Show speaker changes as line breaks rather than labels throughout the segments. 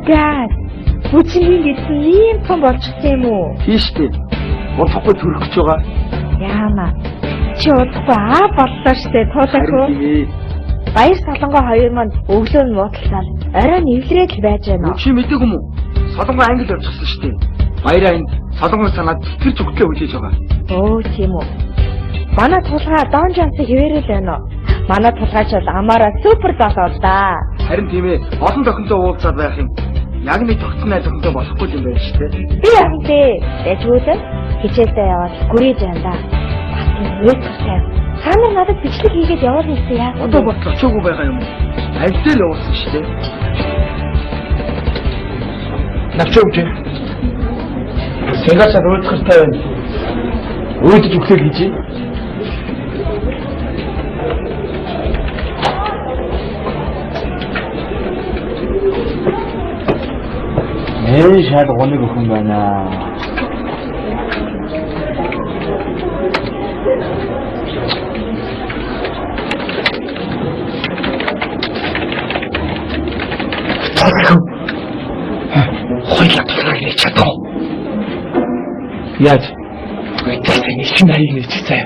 God. Бүчингийн гэсэн ийм том болчихсон юм уу?
Тийш дээ. Удахгүй төрөх гэж байгаа.
Яана. Чи удахгүй боллоо штэ туулаагүй. Баяр Солонгоо хоёр манд өглөө нь муудалцаад орой нэвлэрээд л байж байна.
Чи мэдээгүй юм уу? Солонгоо англи явчихсан шүү дээ. Баяраа энд Солонгоо санаад тэр зүгтлээ үлээж байгаа.
Оо тийм үү. Манай тулгаа Дон Жонсын хിവэрэл байна уу? Манай тулгаач бол амаараа супер залуу да.
Харин тийм ээ. Олон зохинтой уулзаад байх юм. Яг нэг тогтсон зохинтой болохгүй юм байна шүү дээ.
Би амтээ. Тэгвэл хичээлдээ яваад гүрээж байна да. Өөстэй. Та нар надад бичлэг хийгээд яваад ирсэн яа.
Одоо бодлоо очоогүй байгаа юм уу? Альдээ л уулсан шүү дээ. Навчаач. Сэгасаа уулзахтай байна. Өөдөж өглөө хийж. Эй шаад гоныг өхөн байна. Хойлоо тулгыг чадах. Яаж? Тэний шинээр нэг цай.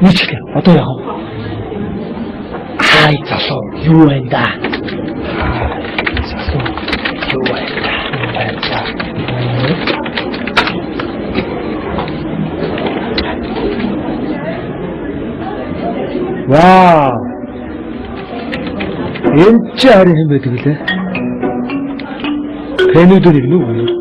Мичгээ одоо яах вэ? Хай залуу юу байна да? Залуу юу байна да? Вау! Энд ч харин юм байдаг лээ. Тэнүүдэр нэг үү?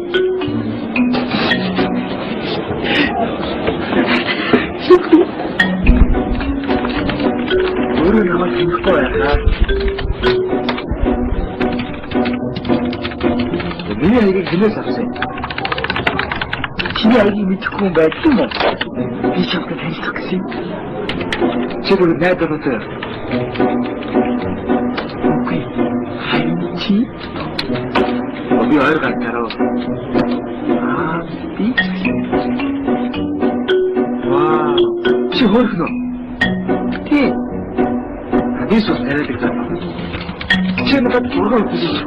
Миний аягийг хинээс авсан. Чиний аягийг мэдэхгүй юм байсан юм уу? Би чамд танилцах гэсэн. Чи бүр найдаад байна. Окей. Чи? Би хоёр гартараа. Би. Вау. Чи хөрхнө. Ти. Би сус нэрэлдэг байна. Чи надад зураг үзэж.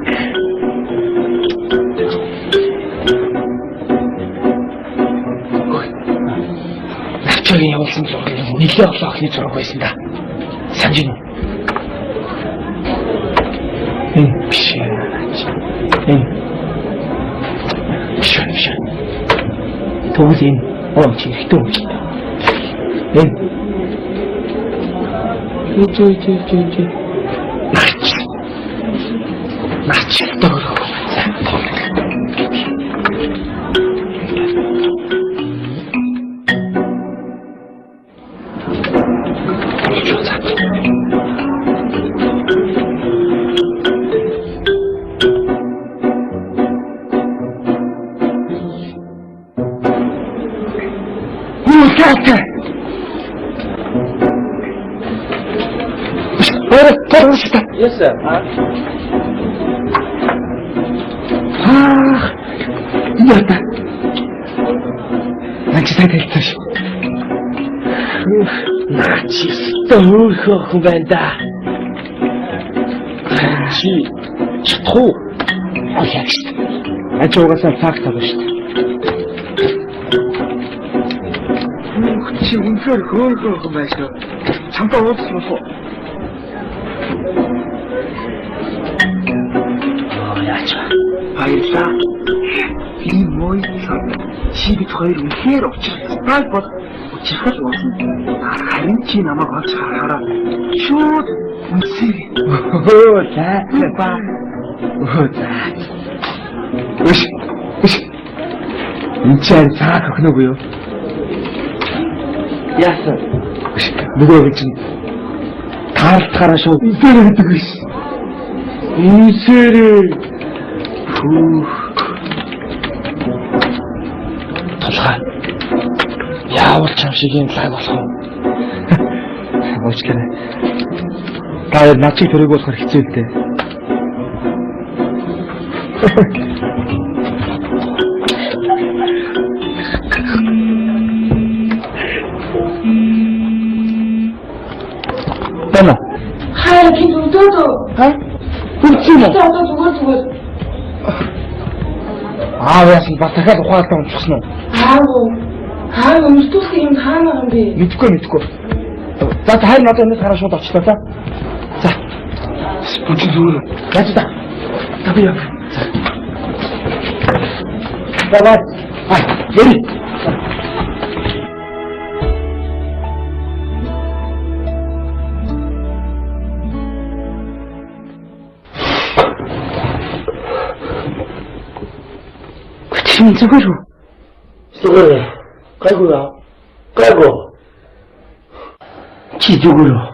Навчаагийн явуулсан зураг нэлээд олон охины зураг байсан да. Санаж байна уу? Биш. Төвлөн омч ихтэй юм. Нач дөрөв. Yes, sir. Яата. Начтай хэлсэн шүү. Наач өөхөн байна да. Чи чадах уу? Яг шүү дээ. Аж угаасаа факт байгаа шүү дээ. Чи үнээр хөөрхөн байж шүү. Чамдаа уулзсан уу? Яач. Баярлаа. Энэ мой чи бид хоёр үнээр уулзсан бол учрах болно. Харин чи намайг олж хараараа. Шууд үнсээ. Оо заа. Үш. Энэ ч цаак өхнөгүй юу? Яасан? Нөгөө чинь таалтахаараа шууд инсээр гэдэг биш. Инсээр. Толгой. Яавал ч юм шиг юм лаг болох юм. Ууч гэнэ. Та над чи төрөг болохоор хэцүү л дээ. Тана.
Хайр kin өдөөдөө.
Ха? Хүчтэй юм.
Одоо зүгээр.
Яасан ба дахиад ухаалтаа унчихсан уу?
Хаа өмсдүүлэх юм хаана юм бэ?
Мэдгүй. За хайр надад энэ хараа шууд очлоо та. За. Бүч зүгээр. Яаж та? Таби яа. Давай. Гэрий. Чи зүгээр үү? Зүгээр. Гайгүй. Чи зүгээр үү?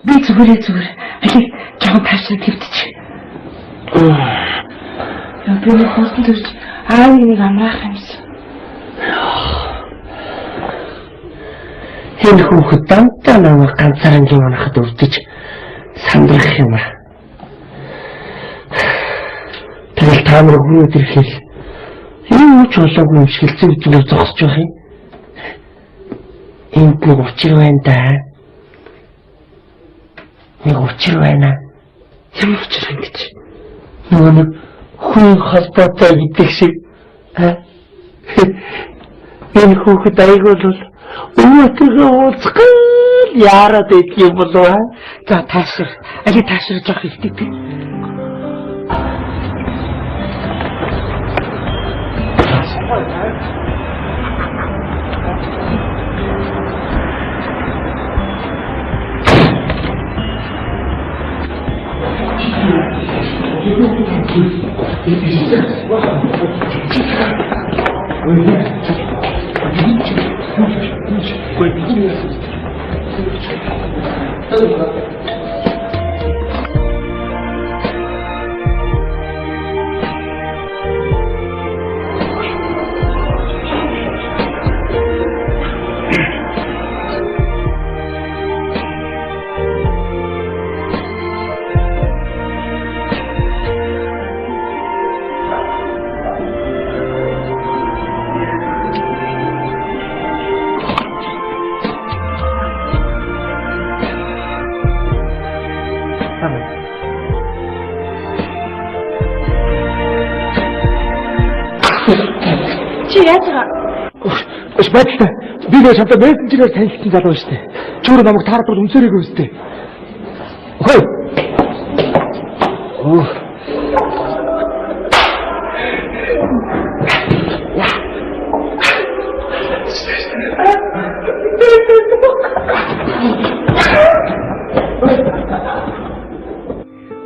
Би зүгээр. Алиг жаахан таашаа твдчих. Би нэг хостон төрж аавыг нэг амраах юмсан.
Энэ хүүхэд дантаа намайг ганцаараа юм анахад үрдэж сандрах юм аа. Тэгэл та нар хүрээд ирэхэл энэ ч болоогүй юм шиг хэлцэг зогсож байх юм. Энд нэг учир байна да. Нэг учир байна. Ямар учир юм гэж? Нөгөө нэг хүн холбоотой гэдэг шиг. Энэ хүүхэд айгуул бол өөртөө уулзах яарад идэх юм болов аа. За таашир. Али тааширж явах хэрэгтэй.
Чи яаж байгаа?
Баярлалаа. Би нэг шатаа мессенжерээр танилцсан залуу шүү дээ. Чөөр намайг таардаг үнсээрээгүй үстэй. Хөөе.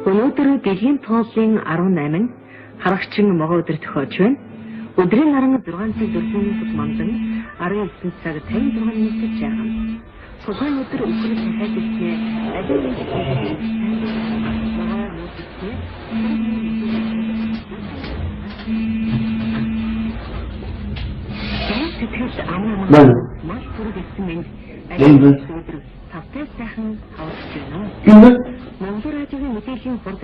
Өнөөдөр дэлхийн тоосын 18 харагчин могоо өдөр тохиож байна. Өдрийн наран 6 цаг 4 минут мандан 19 цаг 56 минутад жаахан. Тухайн өдөр өдөр дахиад ирснээр маш түрэг ирсэн мэнд тавтай сайхан хавч байна. Монгол радиогийн мэдээллийн хурд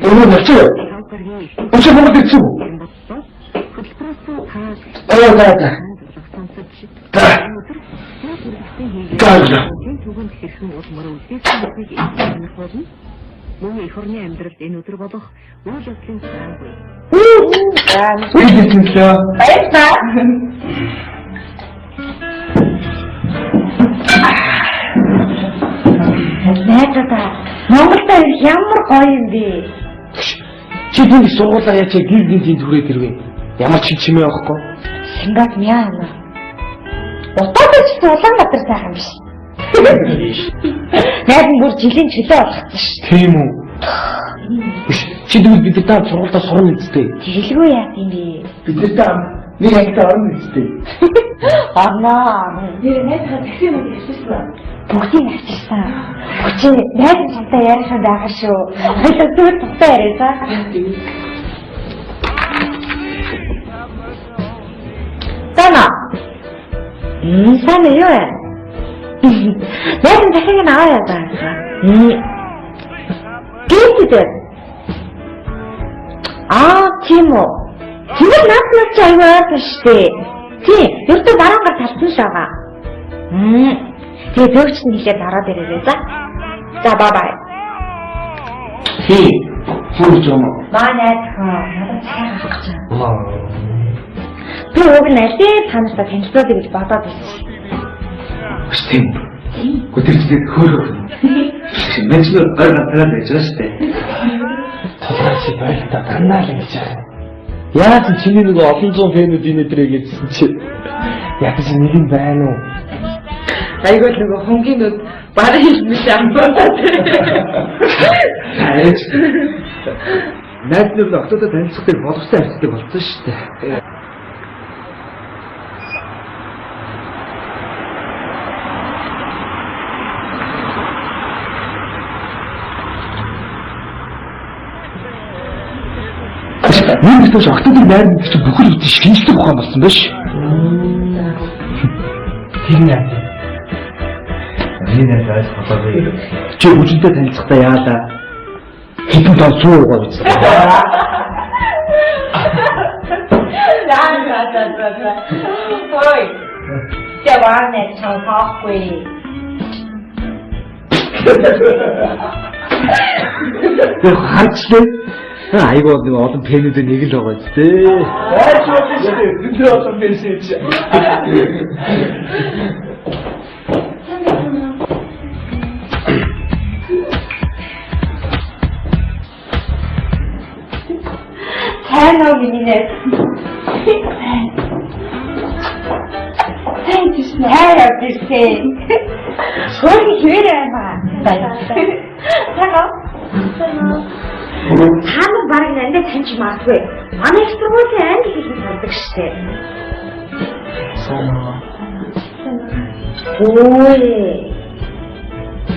Мөн эх орны амьдралд энэ өдөр болох үйл явдлын цаангүй.
Баярлалаа. Найдаа Монголд ямар гоё юм бэ?
Чи тийм сургуулаа яачаа гинт төрөөд ирвэ. Ямар ч чимээ байхгүй.
Сингап мяа юм. Утаатай ч Улаанбаатар сайхан биш. Найд бүр жилийн чөлөө болгосон ш.
Тийм үү? Чи дүүл бид та сургуультаа сурна үстэй.
Жилгүй яа юм бэ?
Бид та нэг ангид орно үстэй.
Арнаа.
Нэр найзгаа такси мод ярьчихсан.
Бүгдийг авчирсан. Хүчээ найд цантаа яриахад байгаа шүү. Хоёул зүгээр тутаа яриасаа. Тана. Сайн юу вэ? Найд дахиг нь аваа яа. Гүйтээ. Тийм үү. Тэр надад ч аюултай шүү дээ. Тийм, ердөө баруунгаар талсан шүү байгаа. Тэгээ төвч нь хэлээд хараад ирээрэй за. За бай.
Тийм. Сүрж юм.
Манай надад цайг авах гэж байна. Би уг нь алей танастай танилцуулъя гэж бодоод байсан.
Тийм. Гүтэрчдэг хөөрхөн. Мэжнэр гараад байж байгаа шүү дээ. Толгойч байлтаа танаа л гэж байна. Яаж чиний нэг олон зуун фэнүүд инээдрээ гэсэн чи ядаж нэг юм байна уу?
Айгуул нөгөө хонгинууд бараа хэлмэж амбуудаа.
Хайж. Найднууд октодод танилцахыг боловстой харьцдаг болсон шүү дээ. Нэг төш октодод найрны чи бүхэл үт шинжлэх ухаан болсон биш. Тэр нэ. Энэ зайс болоо. Чи хүчтэй танилцахдаа яалаа. Хэдэн тоо 100 гоо биз.
Ой. Тэварнэ чангаахгүй.
Тэр ханцлаа. Айгуу нэг олон пенүүдээ нэг л байгаа ч тий. Яаж болж шүү дээ. Өдөр олон пенсэн чи.
Хайнаа минийнэ. Thank you, Snare, this thing. Хөөе хэрэг байна. Тага. Хаана барыг нэндэ таньж магадгүй. Манай экспромосын англи хэлний болдог штэ. Ой.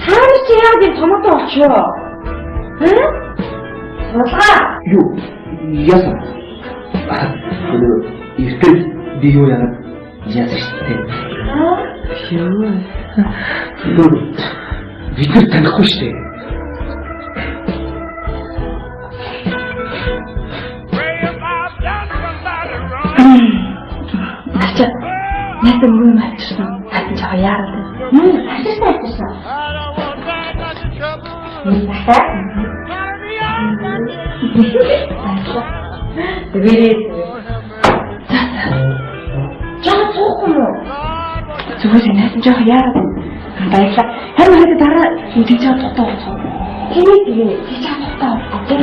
Хаана ч яа гэв томото очоо. Сулгаа.
Юу? Яасан. Иртэл би юу яагаад яасан штэ. Юу? Бид нар танихгүй штэ.
Ачаа. Найд мөрөө мачсан. Хатан жаа яарал. Хатан. Тэрээ. Жаа цохгүй юу? Зүгээр найд жаа яарал. Баярлаа. Харин хатан дараа энэ жаа тогтоо. Тэгээ чаа тогтоо. Окей.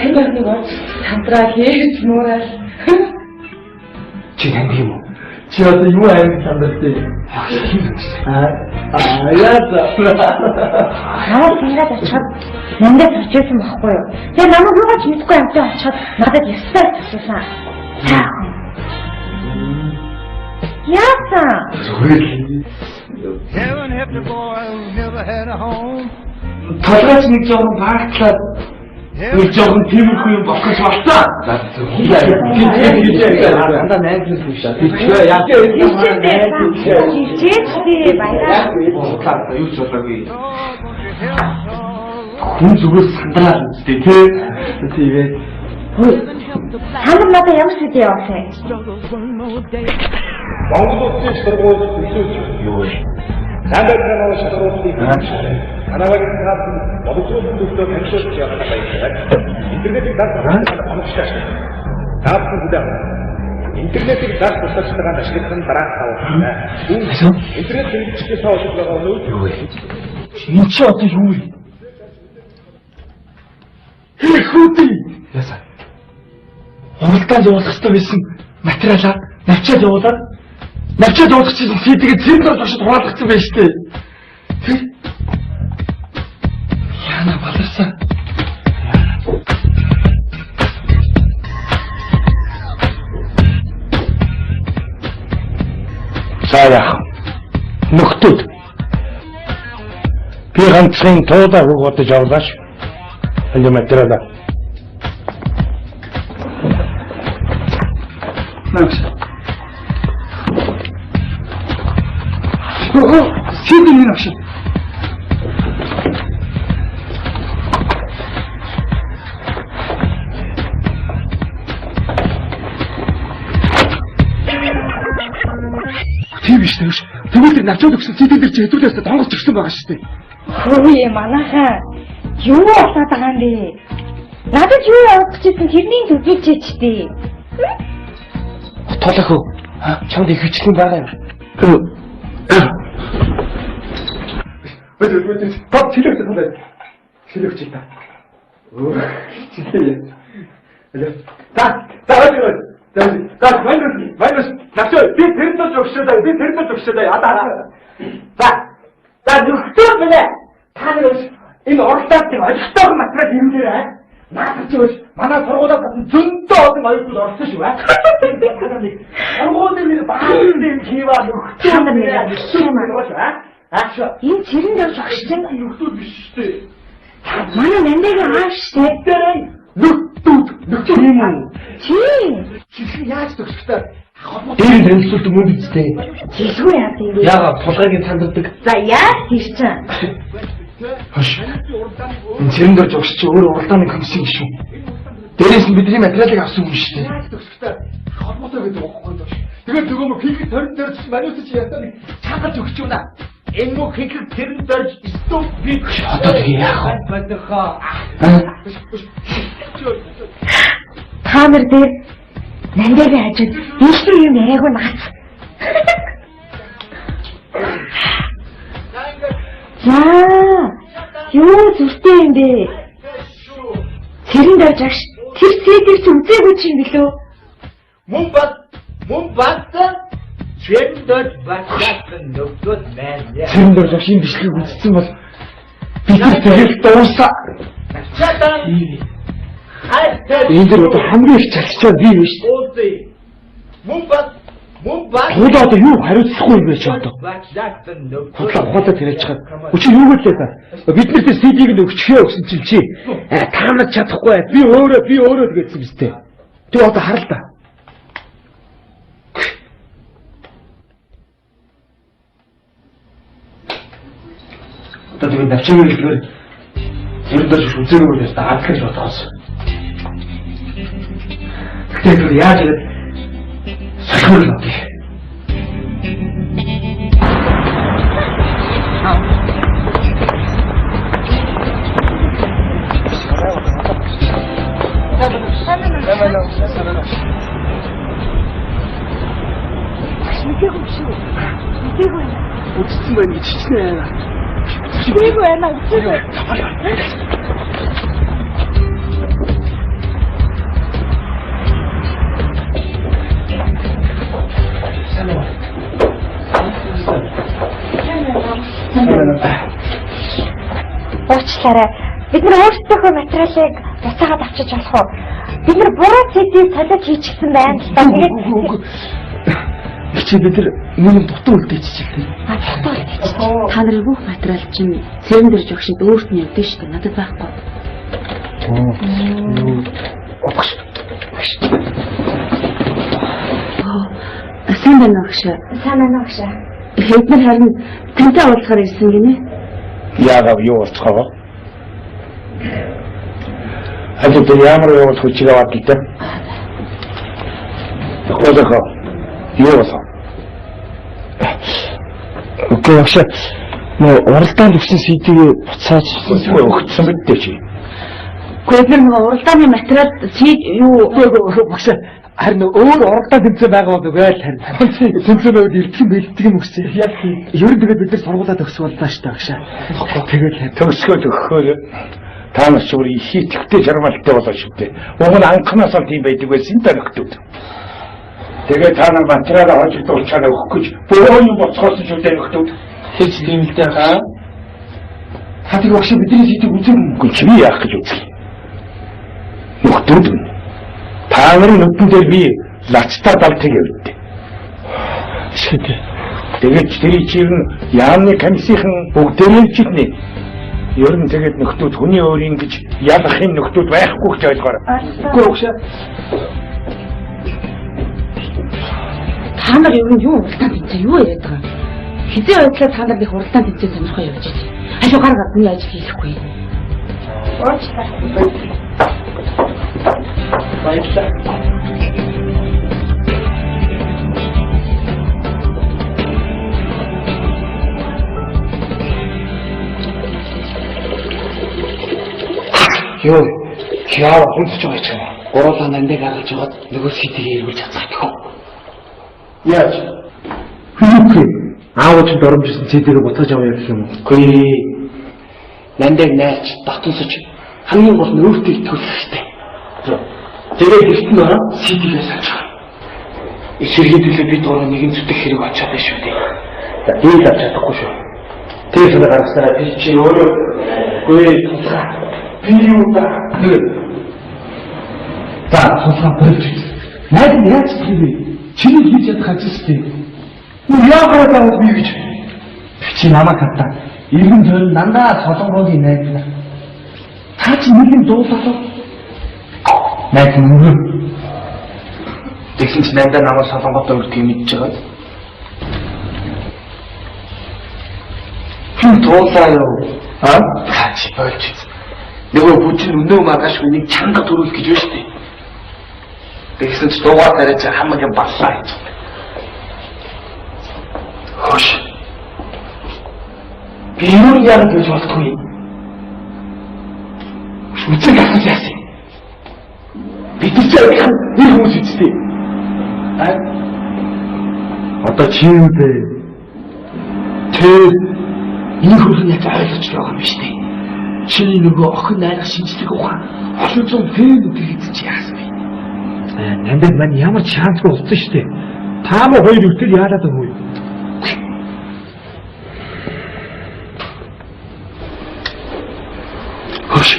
Энд нэг хамтраа хийж муурал.
Чи танд юм уу? Чи одоо юу аймаг сандалтай? Яа.
Хаа тэгээд очиод нандад очижсэн байхгүй юу? Тэгээ намайг юугаар ч мэдгүй амтаа очиод надад ястаа тассан. Яасан?
Heaven help the boy who never had a home.
Толгойч нэг жоохон багтлаад нэг жоохон тиймэрхүү юм болох гэж байна. Андаа найзлах юм шиг. Тэгээ яа.
Хичээч би баяраа.
Юу ч болоогүй. хүн зүгээр сандраад үстэй тий. Тэгээд
Та нар надад ямар сэдв явуулсан?
Монгол улсын сургууль төсөөлж юу вэ? Самбайрны сургуулийн Канадагийн хаалт боловсролын төлөө танилцуулж явах баярлалаа. Интернетийг дагаад онцлож таасан хүлээн. Интернетийг дагаад тусалцлаганд ашиглах нь дараах таваа. Интернет хэрэгжүүлэх савлаг байгаа нь юу вэ?
энэ ч одоо юу вэ? Эхүүдий. Ясаа. Уралдаанд явуулах хэрэгтэй байсан материалаа навчаад явуулаад чинь сэдгээд цэвэр туршид хуваалгацсан байж тээ. Тэр яна баларсан. Сая нөхдөд би ганцхан туудаа өгөөдөж явуулаач. Энэ материалаа Max. Сидим энэ авши. Тийм биш үү? Тэгвэл навчаад өгсөн сидим дээр чи хэдүүлээс донгоц өгсөн байгаа шүү дээ.
Хөөе манайхаа юу болоод байгаа юм бэ? Надад юу явуулах гэсэн тэрнийг төдөлж дээ.
Толох уу? Чамд их хүчлэн байгаа юм. Бэлээ. Тав чилэгч тандаа. Чилэгч та. Оо. Чилээ. Вайнус. Навчаа би тэрнээс өгшөөдөө. За нүхтэй мэнэ. Та нар энэ уралдаанд тийм ойлгохтой материал юм дээрээ. Наад чи манай сургуулиас зөндөө олон оюутнууд орсон шүү аа. Сургуулийн баасан хийваа нүхтэй
Энэ цэрэн дээр багш чинь
нүхтүүд биш шүү дээ.
манай нандайгаа ааш дээ.
Нүхтүүд юм уу?
Чи
яаж төгсөхтэй? Дээр танилцуулт мөн үстэй.
жилгүй яа тийм.
Яагаад тулгайг танддаг?
За яа тийш чинь.
Хош. Энэ цэрэн дээр жогч чи өөр уралдааны комиссын гишүүн. Дээрээс нь бидний материалыг авсан юм шүү дээ. Яаж төгсөхтэй? Холбоотой гэдэг байхгүй доош. Тэгээд нөгөө мө хийх төрн дээр чи маниус чи яатаа нэг чангалж өгч юу наа. Энэ мө хийх төрн дээр стоп би одоо яах вэ?
Та нар дээр нандайгаа хажууд ийшгүй юм яриаггүй наац. Юу зүртэй юм бэ? Цэрэн дээр жагш тэр цэдэр ч үзээгүй ч юм билүү?
Мөн бат цэрэн дээр бацсан нөхдөд маань.
Цэрэн дээр жагш юм бичлэг үзсэн бол би тэрийг дуусаа. Энэ дээр одоо хамгийн их чалчаад би биш.
Мөн бат
Тулаа одоо юу хариуцлахгүй юм бэ ч одоо. Худлаа ухаалаа тэрэж чад. Өчиг юу гэлээ та. Бид нарт CD-г нь өгчихөө гэсэн чинь чи таамаг чадахгүй. Би өөрөө гэдсэн биз дээ. Тэг одоо харал та. Одоо тэгээд навчаагийн хэлбэр зэрэг дэж үзээгүй гэж даадах гэж бодоос. Тэгэхээр яаж ингэж сахар л дээ. Үтсэн байна гэж чичнэ.
Чигүй байна үгүй. Уучлаарай. Бид нар өөрсдийнхөө материалыг буцаагаад авчиж болох уу? Бид нар буруу CD солиод хийчихсэн байна л да.
Чи бид нар нэг дутуу үлдээчихсэн.
Дутуу үлдээчихсэн.
Та нарын бүх материал чинь цэрэн дээр жогшид өөрт нь явдаг шүү дээ. Надад байхгүй. Сайн байна уу гэж.
Сайн байна уу гэж.
Хэдэн харин тантай уулзахаар ирсэн гинэ.
Яагаад юу уулзах вэ?
아직도 양으로 소치가 왔기 때문에 어서가 이어서 그 역시 뭐 уралдаанд өгсөн CD-г буцааж өгсөн мэдтэй чи.
Гэхдээ тэр нэг уралдааны материал юу
багш харин өөр уралдаан тэмцээн байгаа байгаад харин тэмцээнүүд эрдхэн бэлтгэх юм өгсөн. Яг ер нь тэгээд бид нар сургуулаад өгсөн боллоо шүү дээ багш. Тэгээд
төгсгөл өгөхөөр та нар ч өөр их итгэвтэй жаргалтай болоо шүү дээ. Уг нь анханаас л тийм байдаг байсан та нөхдүүд. Тэгээд та нар материалаа хожиж дуусчаад өгөх гэж бөөн юм боцгоосон шүү дээ нөхдүүд.
хийж тийм л дээ хаа.
Та тэр багш бидний сэдвийг үзээгүй чи яах гэж үзлээ. Нөхдүүд та нарын нүдэн дээр би лацтар далтыг явуулдаг.
Шигэ.
Тэгээд тэрий чинь яамны комиссийн бүгдээрээ чиднэ. Ер нь тэгээд нөхдүүд хүний өөрийн гэж ялахын нөхдүүд байхгүй гэж ойлгоорой.
Үгүй багш.
та нар ер нь юу уралдаан тэмцээ юу яриад байгаа юм? Хизээ байдлаа та нар их уралдаан тэмцээ сонирхоо явж байна. Хашуу гараад гадны ажил хийхгүй.
Баярлалаа.
Юу яа хүнсэж байгаа ч юм. Гурлаа нандыг гаргаж яваад нөгөө сэдийг эргүүлж чадчихгүй.
Яаж? Хүнгүй. Аавч доромжсэн цэдэрийг буцааж авъя гэх юм уу?
Үгүй. Нандыг найрч татусаж хамгийн гол нь өөртөө итгэх хэрэгтэй. Тэгээд ихтэн ороо сэдийгээ салж байгаа. Эсвэргийн төлөө бид гурав нэгэн зүтгэх хэрэг очоод байна шүү дээ.
За ийм авч чадахгүй шүү. Тэр санаа гаргаснараа би чи өөрөө үгүй тусгаа.
Би юу та
За тусгаа бүрж. Найд нь яаж тийм вэ? Чиний хийж чадах ажил юм.
яагаад авах би гэж
Чи намайг хатаа. Иргэн төрн дандаа солонгогийн найз нар. Та чи нэгэн дуулаад найз мөрөө.
тэгсэн чинь надад намайг солонготой үрдгийг мэдж байгаа.
Чи туулаа юу?
Аа чи болж. Нөгөө бүжин өнөө маргаашгүй нэг чанга төрүүлэх гэж байна шүү дээ. Тэгсэн чинь дугаар тариач хамгийн баллаа гэж. Хош. Би юу яах гэж бодохгүй. Үгүй яах яасан. Бид ч яг нэг хүмүүс үстэй.
Одоо чи юу бэ?
Тэр энэ хөрхөн яг ойлгож байгаа юм шүү дээ.
Чиний нөгөө охин найрах шинжлэх ухаан 200 фэн үтгэж чи яасан бэ? Нандад мань ямар шансгүй болсон шүү дээ. Та мө хоёр үтгэл яалаад байгаа юм.
Хош.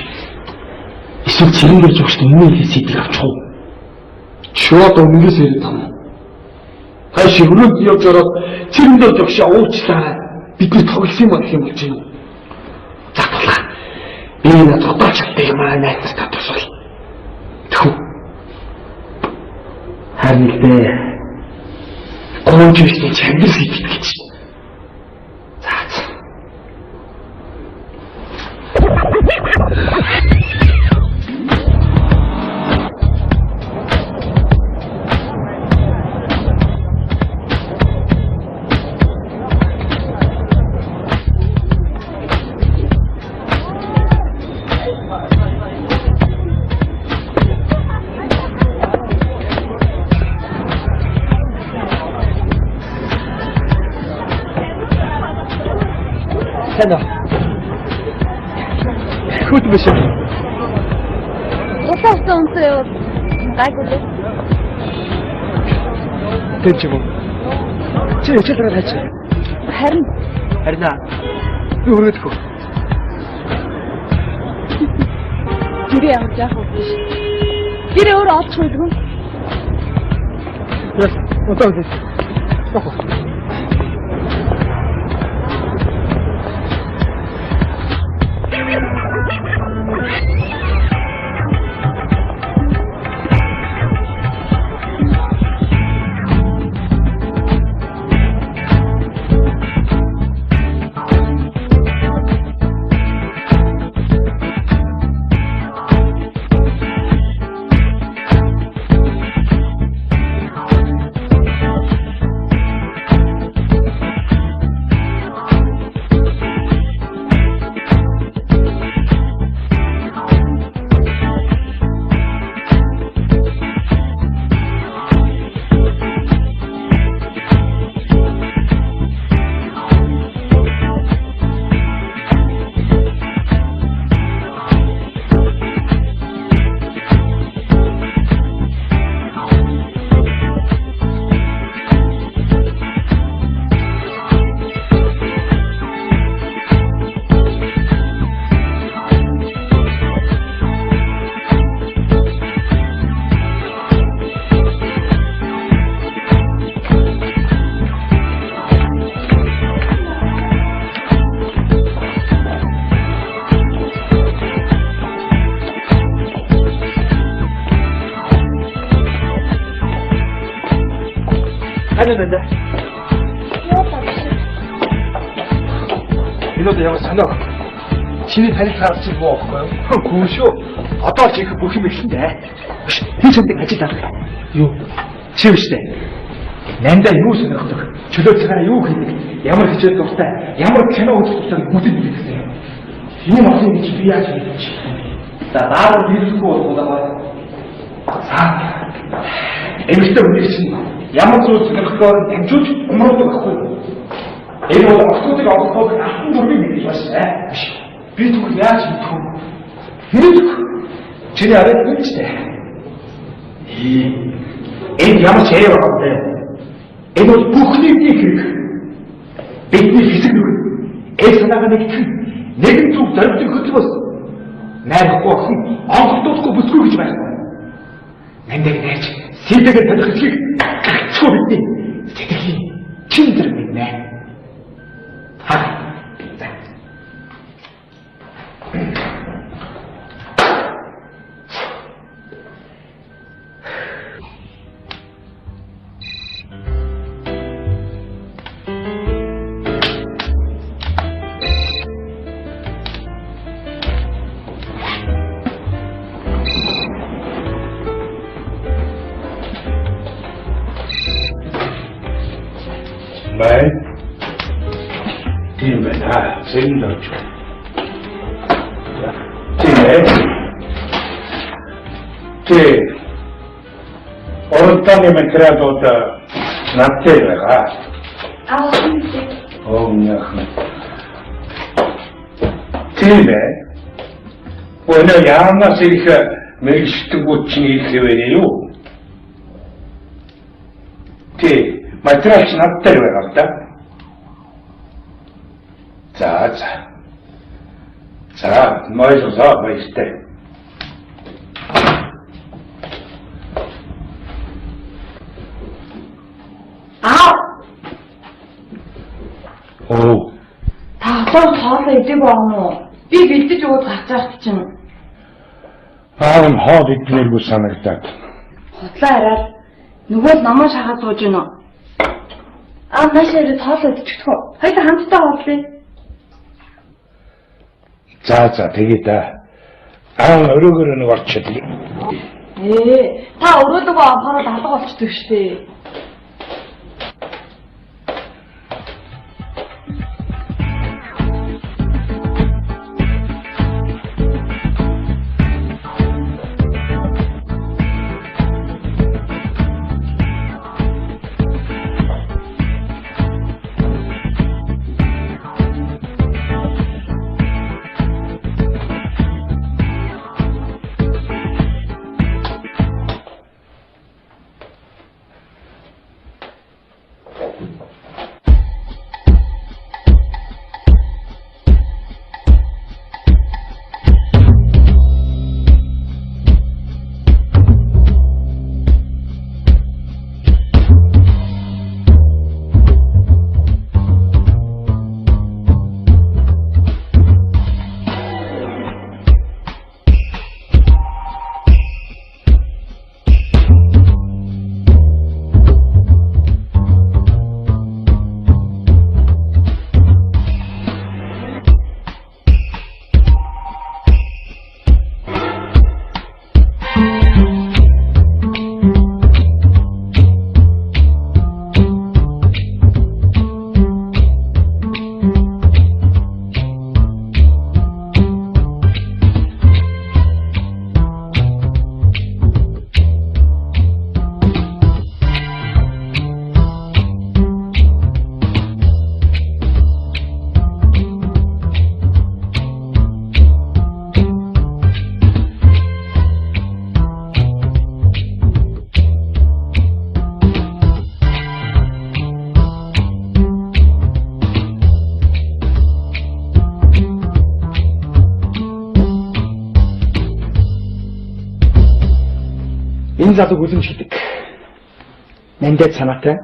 Эсвэл чирэнгээр жогч нэмэлт сэдвийг авчих уу?
Шууд өмнөөс ирээд тань.
Хаш өрөөнд явж ороод чирэнгээр жогшоо уучлаа. Бидний тоглосон юм гэх юм болж байна. За тулаа. Би энэ тодорч чаддаг юм аа найзтай тусвал. Тэхүү.
Харин л дээ.
Гооч үсний чангар сэдвийг гэж. За.
Сайн уу? Хөт биш.
Утаас онцоо юу? Гайгүй.
Тэнд чи боо. Чи өчигдөр хаач.
Харин
Харина. Би өрөөдөх үү?
гэрээ явж яах вэ? Гэрээ өөр олж хойдгоо.
Яс, одоо үгүй. Тохо. 다녔는데. 이놈도 영어 산업. 진이 다닐 사람 지금 뭐 없고요. 고쇼. 아빠가 지금 그 목숨이 큰데. 대전대 같이 다. 요. 지우시대. 난다 요소는 그도 주도체가 요 근데 야물 그저도 없다. 야물 캐나고 싶다. 무슨 일이 있어요. 이 마음이 준비하지. 자, 나로 믿고 보다 봐. 자. 에미스터 우리신 야물로 쓰는 그거는 냉조지 엄마로도 갖고. 에미보다 막소리가 없어 그냥 한 돌이 내리셨어. 비트고 내야지 비트고. 쟤네 아래 일치대. 에미 야물 제일 어려운데. 에노 부크니께 그 베이비 비스그 에서 나가는 그 내근 쪽 넓은 그 집었어. 내가 꼭 아무것도 없고 무슨 그러지 말고. 난데 내지 세대를 더 그렇게 초를 때 세대기 힘들어 있네. 아,
Đấy. Thì mình sinh được chỗ. Thì đấy. Thì 어떤 그래도 납태가 그냥 근데 오늘 양나스리가 매일 시트고 진이 되어요. 그 마트라시 납태를 갔다. 자, 뭐해줘서 뭐 있을 때. 오.
다 цаасаа идэв аа. Би бэлдэж өгөөд гарчаад чинь
хоод идвэргүй санагдаад.
худлаа хараад нөгөө намаа шахаад сууж гинэ. Наашаа тоолоо идчихв. Хоёул хамтдаа хооллоо.
За, тэгээд өрөөгөр нэг орчихлоо.
Та өрөөдөө амхаараад алга болчихдог штеп.
인사도 웃음치듯 난데 참았다.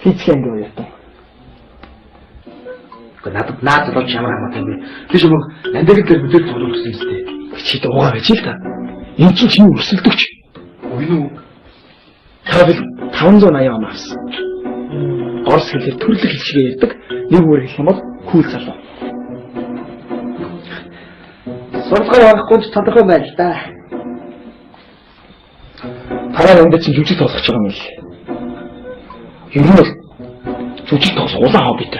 피치겐 거였다. 나도 참아라 못했네. 그래서 뭐 난데를 무들 더 놓을 수 있을 때. 其實我係知㗎，你之前唔識得住。我呢？ Тавил 580 он авсан. Орос хэлээр төрлөх хэлшгээ ярьдаг. Нэг үгээр хэлэх юм бол кул залуу. Сургууль явахгүй ч тодорхой байна л да. Тараа энд чинь жүжиг тоглох гэж байгаа юм л. Ер нь бол жүжиг тоглох улаан хоббит.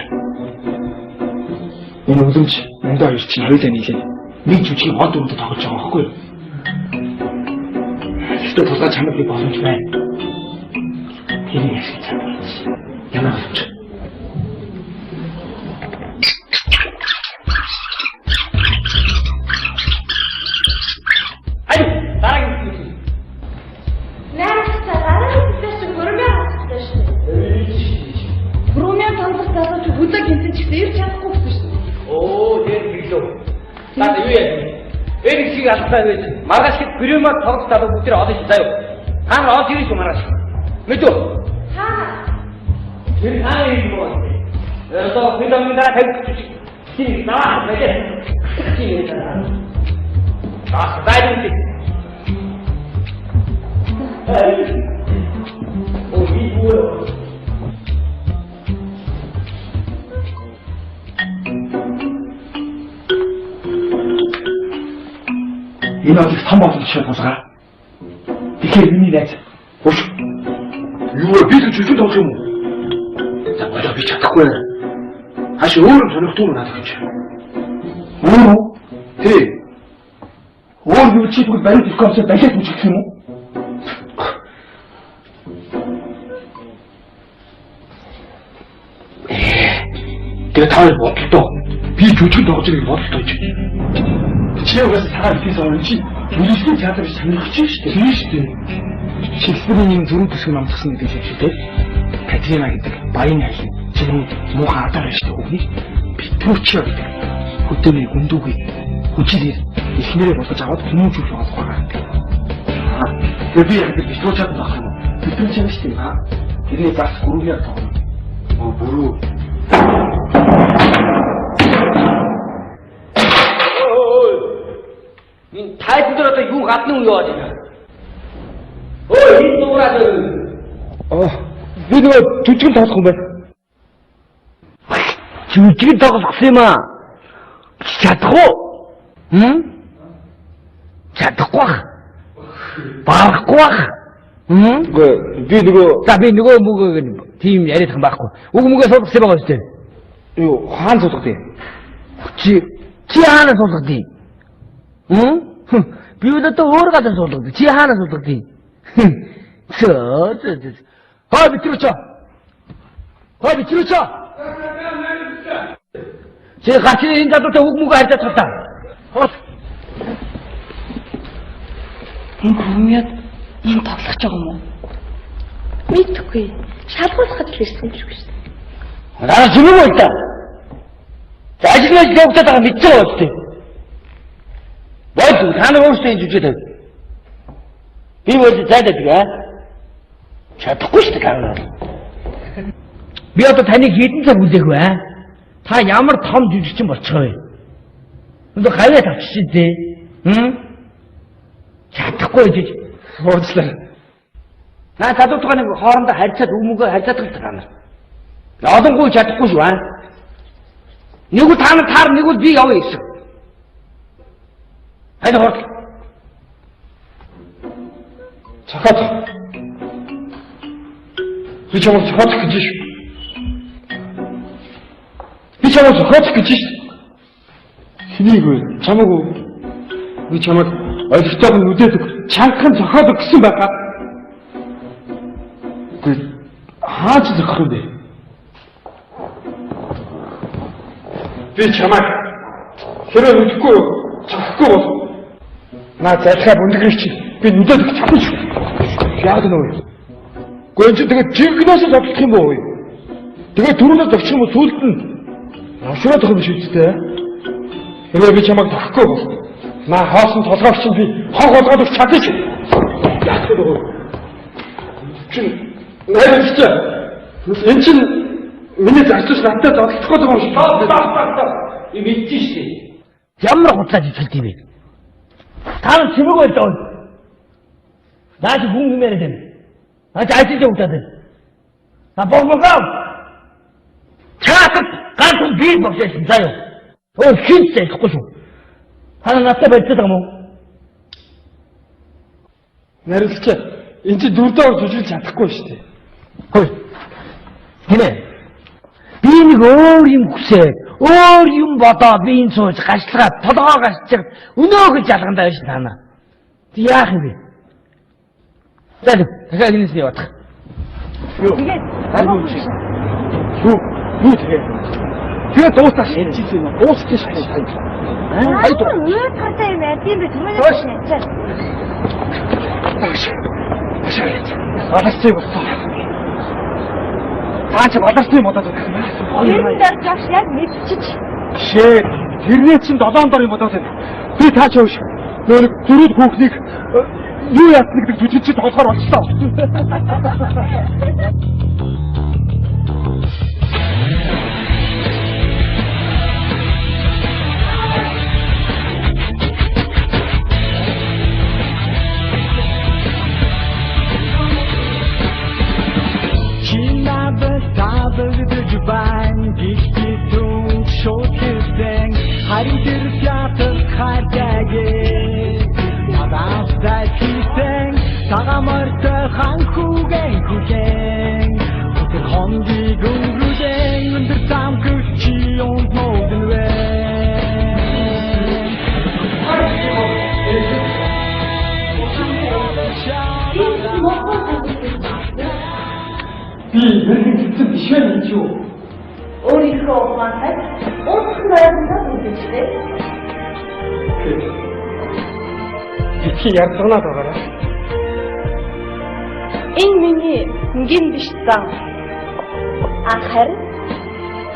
Энэ үлэмж эндээ хоёр чинь хоёулаа нийлээд нэг жүжигийн хот өрөндө тоглож байгаа байхгүй юу? Гэхдээ тусгай чамд би боломж байна. Тэр яшиг цааш. Ямар ч.
Ай, дараагийн зүйл.
Румян томсолтоос ч хөдөө гинцэн ч гэсэн ирч чадахгүй гэсэн шүү дээ.
Оо, тэр биглөө. Наад юу яа? Эрик шиг алхаа байж. Маргааш хэд гэрэмээ тоглох талаа бүгд олж заяа. Хаана олж ирэх юм маргааш. Мэдүү?
Хаа?
Тэр хаана юм бэ? Одоо бидэн дараа тавьчих. Чи наваа мэдээ. Чи яа. Дайдын. Оо, юу?
Энэ бол том боломж шиг тусгаа. Тэгэхээр миний найз. Өш. Юу вэ? Би жүжиг тоглох юм уу? За болоо би чадахгүй. Хаш өөр сонирхтуу надад гэж. Өөр үү? Тий. Өөр юу чи бүгд бариуд их концерт дахиад үзэх юм уу? Тэгээ таар бодлоо. Би жүжиг тоглож байгааг бодлоо гэж. Чи угсаа цагаан битээс орно чи. Мөрөсний театр сонирхож шүү дээ. Тийм шүү дээ. Шекспирийн зүрх төсөв номлосон гэдэг шиг шүү дээ. Катрина гэдэг баян айлын зүрх муухай адаар шүү дээ. Үгүй. Петруччо гэдэг хөдөөний гүндүүгийн хүчээр эхнэрээ болгож аваад хүмүүжүүлж болох байгаа. Тэгээ би яг Петруччод байх юм уу? Петруччо шүү дээ. Тэрний бас гүрүүгээр тоглоно. Оо бүрүү.
Энэ тайзан дээр одоо юу гадны уу яваад байна? Өө, энэ дуурайд.
Би нөгөө жүжиг тоглох юм байна.
Жүжиг тоглох гэсэн юм аа. Чадахгүй. Чадахгүй бах. Барахгүй бах.
Би нөгөө
За би нөгөө мөгөөг тийм яриад байгаа байхгүй. Үг мөгөө суулгах гэсэн байгаа үстэй.
юу хаан суулгах тийм.
Чи хаана суулгах тийм? Би одоо өөр гадар суулгах. Чи хаана суулгах тийм? Хаа битрүүч. Чи гачны энэ гадуутай үг мөгөө харьцаж таа.
Энэ румяд энэ тоглож байгаа юм уу? Мэдхгүй. Шалгуулах гэж ирсэн юм шиг шүү дээ.
Наа зүг үү та. Ажлын явагдаад байгаа мэдчихэж байгаа үстэй. Бод та нар өөрсдөө энэ жүжиг тавь. Би бол зайдаг аа. Чадахгүй шүү дээ. Би одоо таныг хэдэн цаг үзээх вэ? Та ямар том жүжигчин болчихоо вэ? Одоо хавьяа тавьчих дээ. Чадахгүй гэж
Уучлаа.
наа чадвартай нэг хоорондоо харьцаад өмнөгөө харьцаад байгаа та нар. Олонгүй чадахгүй шүү аа. Нэг үл та нар таар нэг үл би явъя гэсэн. Хайд хурд.
Цахаад. Би чамд цахаад гэж шүү. Би чамд цахаад гэж шүү. Хэнийг вэ? Чамаг уу? Би чамд ойлгохтойг нь үдээд чангахан цахаад гэсэн байгаа. Хаач зохих юм бэ? Би чамайг хэрэг үдэхгүй цохихгүй бол наа залхаа бүндгэрч би нүдэд их чадна шүү. Яг нөө. Гүн чи тэгээд жинхнээс зогсох юм боо. Тэгээд түрүүнээс зогсох юм бол сүулт нь авшраад байгаа юм шиг үстэй. Хэрэг би чамайг тохихгүй бол наа хоосон толгойч чинь би хог болгоод их чадна шүү. Яг нөө. Чин найрч энэ чинь миний зарчууч надтай зодлохгүй байгаа юм шиг.
И мэдчих шээ. Ямар хутлаач хэлт юм бэ? Та нар чимэг байлаа. Наач хүн юм яриад байна. ажил явуулаад байна. Богоо. Чаатад ганц би богшээсэн заяа. Өө хинт зэхгүй шүү. Хана надад барьдаг юм уу?
Нариулч энэ чи дөрдөө орж үжилж чадахгүй шүү дээ.
Хөөе. Хинэ. Би нэг өөр юм хүсээд, өөр юм бодоод би энэ сууж гашлагаад толгоо гашчих өнөө гэж ялгандаа биш танаа. Тэг яах юм бэ? дахиад гинэс явах.
Юу?
Тэгээд
Юу тэгээд? Тэгээд дуустах шийдчихсэн юм. Дуусчих шийдчихсэн.
Хайд. Юу тартай юм яа? Тийм би түрүүний хэлчихсэн.
Баларцыг болсон. Таач баларцыг бодоод байх юм аа.
Энэ дээр жагш яг мэдчих.
Шээ, тэрний чинь 7 дор юм бодоод байна. Би таач явш. Нөө зүрүүд хүүхнийг юу яатныг гэж жүжигчд толгоор болчихлоо. Би мэрэгэн цэцэн биш байх юу?
Өөрийнхөө ухаантай ууцхан байрандаа үлдээжтэй.
Чи ярьцгаанаад байгаарай.
Энэ миний гин биш зам.
Харин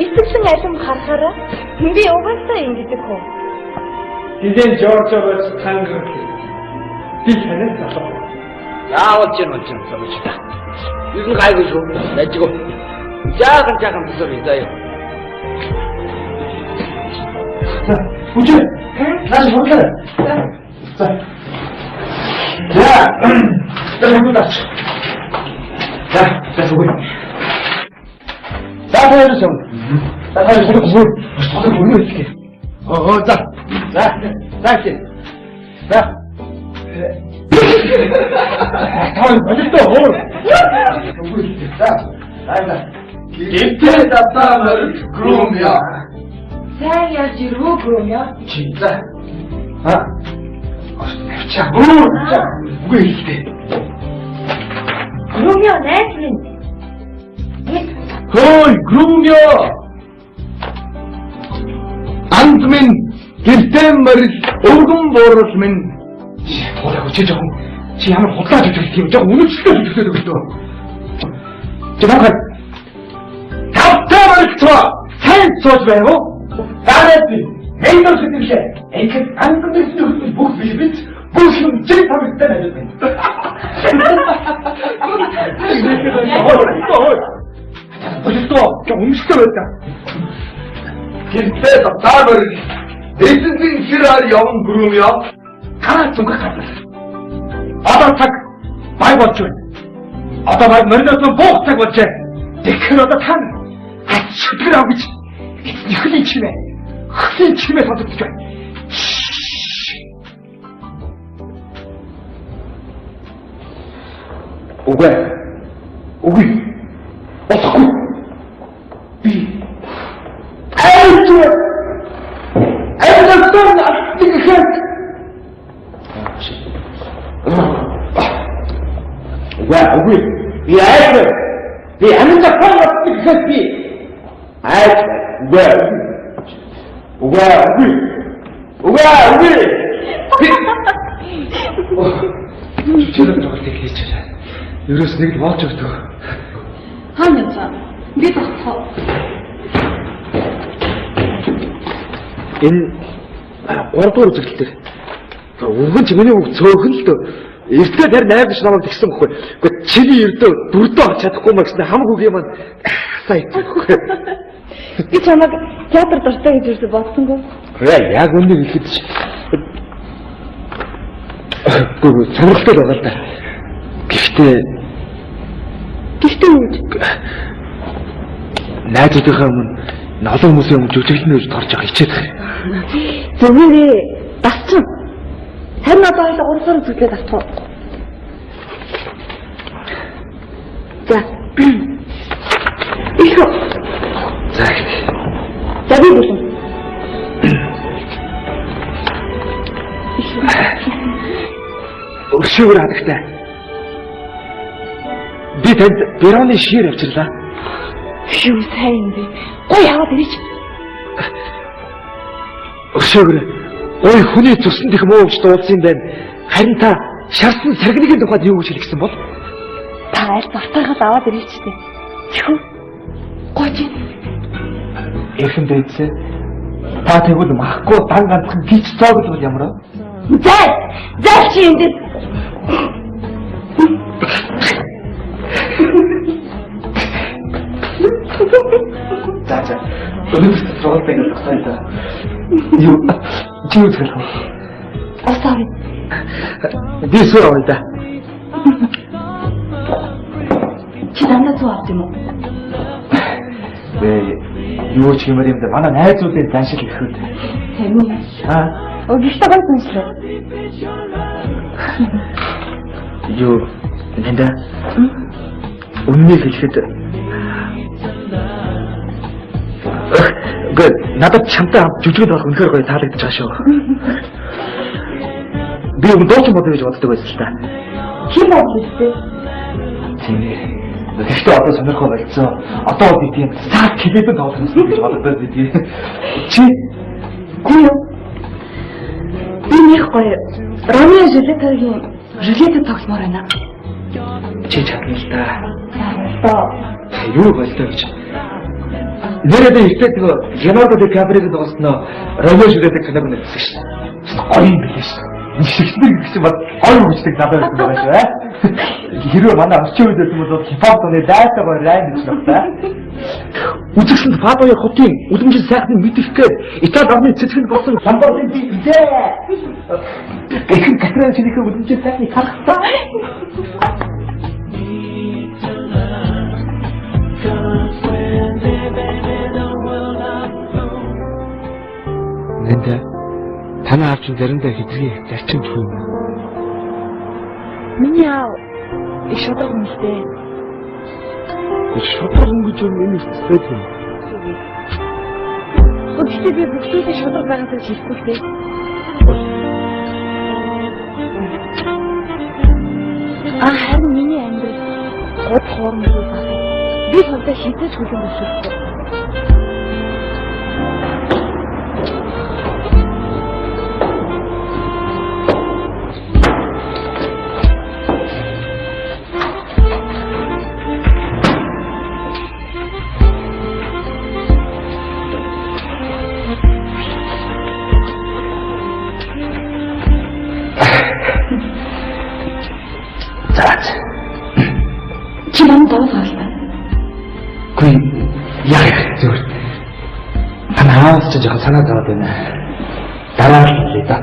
эсвэлэн алим харахаараа би угаасаа ингэдэг хөө.
Дизайн Жоржоос тангар. Би танаас залуу.
Яавал ч юм санаж та. Юу нэг гайгүй шүү. Дажгүй. Жаахан бисор заяа.
Үгүй. Наа хурдлаа. За. Тэгвэл үгүй. За хоёроо юм. За хоёроо зүгээр. Тохиол үнэ хэлээ. За. Тань болтой хоо. Гинтээ татамэр громя.
Сайн яаж ирвөө громя?
Чинза. Үгүй ихтэй.
Громя найз минь.
Хөөй, громя. Анд минь гэртээ мөрөл өвгөн буурал минь. Хөөе, чи жоохон чи ямар худлаа гэж хэлэх юм. Жоохон үнэчлээ гэж хэлээд өгдөө. Жаахан. Тавтамарчаа сайн сууж байна уу? Дараад би мэйдэр сэтгэлээ. ඒක ангамдс нөхөд бүх бибит бүх юм чиг тавтай байж байна. Болтой өмсгөө байта. Гинтээ татамар эзэнгийн шираар явна гүрүүм яа. Танаа зүгэх хатал. Одоо цаг бай болж байна. Одоо бай мөрнөөс буух цаг болжээ. Тэгэхээр одоо тань шүтгэр авч ихний чимээ. Хлийн чимээ сонсож байна. Үгүй. Болохгүй. Би айдсан тэгэх. Үгүй. Би айдсан. Би аминда фаалт тэгэх би. Үгүй. Чичээр тоглолтыг хийчихлээ. Ерөөс нэг л болж өгдөг.
Хаана цаа? Би тахтаа.
Энэ 3 дугаар үзэгдэл дээр өвгөн ч миний үг цөөхөн л дөө. Эртгээд харин найрч намайг тэгсэн байхгүй. Гэхдээ чиний ердөө дөрдөө авч чадахгүй маа гэсэн хамаг үг юм аа. Сайн.
Би чамайг театр дуртай гэж юусе бодсонгүй.
Яг үнээр хэлэхэд чи. Гүр сонирхолтой байгаа л да. Гэхдээ
Гэхдээ юу гэж?
Найзуудынхаа өмнө олон хүмүүсийн өмнө жүжиглэн гэж торж байгаа хичээд байна.
Зүгээрээ басчин. Харин одоо хоёул урсаар зүглээд автах. За. Их.
За.
За би бүхэн.
Өршөөр хадагтай. Би танд Бероны шир авчирлаа.
Шүү сайн бэ. Гой яваад ирээч.
Өршөөр ой хүний цуснд их муу гэж дуулсан юм байна. Харин та шарсан саргиныгийн тухайд юу гэж хэлсэн бол?
Та аль завтаагаас аваад ирээч дээ. Чихүү. Гой чи.
Эхэн дээдсэ. Та тэгвэл махгүй дан ганцхан гिच цоог л ямар вэ?
За чи энд.
За. Өнөөдөр цоолтой гэж байна. Юу? Чи юу хэлэх вэ?
Асаа.
Би сүр авъя да.
Чи дандаа цуу авд юм уу?
Юу ч юмэр юм да манай найзуудын заншил ихэв.
Тийм үү? Өгөхтэй гол зүйлээ.
Юу нэнда? Үннийг хэлэхэд Гэр надад чамтай хамт жүжигэд болох үнэхээр гоё таалагдаж байгаа шүү. Би өмнө дуучин бодё гэж боддог байсан л та.
Чи бодлоо дээ.
Тийм ээ. Гэхдээ одоо сонирхол болцсон. Одоо би тийм саад хэлээд тоглосон гэж боддог би. Чи
Гүн юу? Би нэг гоё Ромео Жюльеттагийн Жюльетт тогломоор байна.
чи чадна л та.
Одоо
Юу болтой гэж. Нэрээ ихтэй нөгөө Леонардо ди Каприог дууснаа Ромео Жюльетт киног нэвсэн шүү дээ. Гоё юм билээ шүү. Шекспир гэх чинь бод гоё үгчдэг надад байсан байгаа шүү аа. Хэрвээ манай орчин үед байсан бол хипхоп дууны дайтай гоё райм гэж байна. Үзэгсэнд Фабогийн хотын үлэмжийн сайхныг мэдэх гээд Итали орны цэцгэнд болсон самбарын бизээ. Эхэн Катрин чинийхээ үлэмжийн сайхныг харахтаа. Нэнда танаа авчин заримдаа хэдrii зарчимд хүү юм.
миний аав их шодог юмтэй.
Шодог юм гэж юм хэлсэн юм.
Өчигдөр би бүгдээ шодог байгааг хэлэхгүй дээ. Харин миний амьдрал гол хоорондоо байна. Би сонтой шийдэж хүлэн зөвшөөрсөн. Чи нам доосоолаа.
Гүй яах зүгээр. Танаас ч жоохон санаа зовоод байна. Дараа л хэлээ да.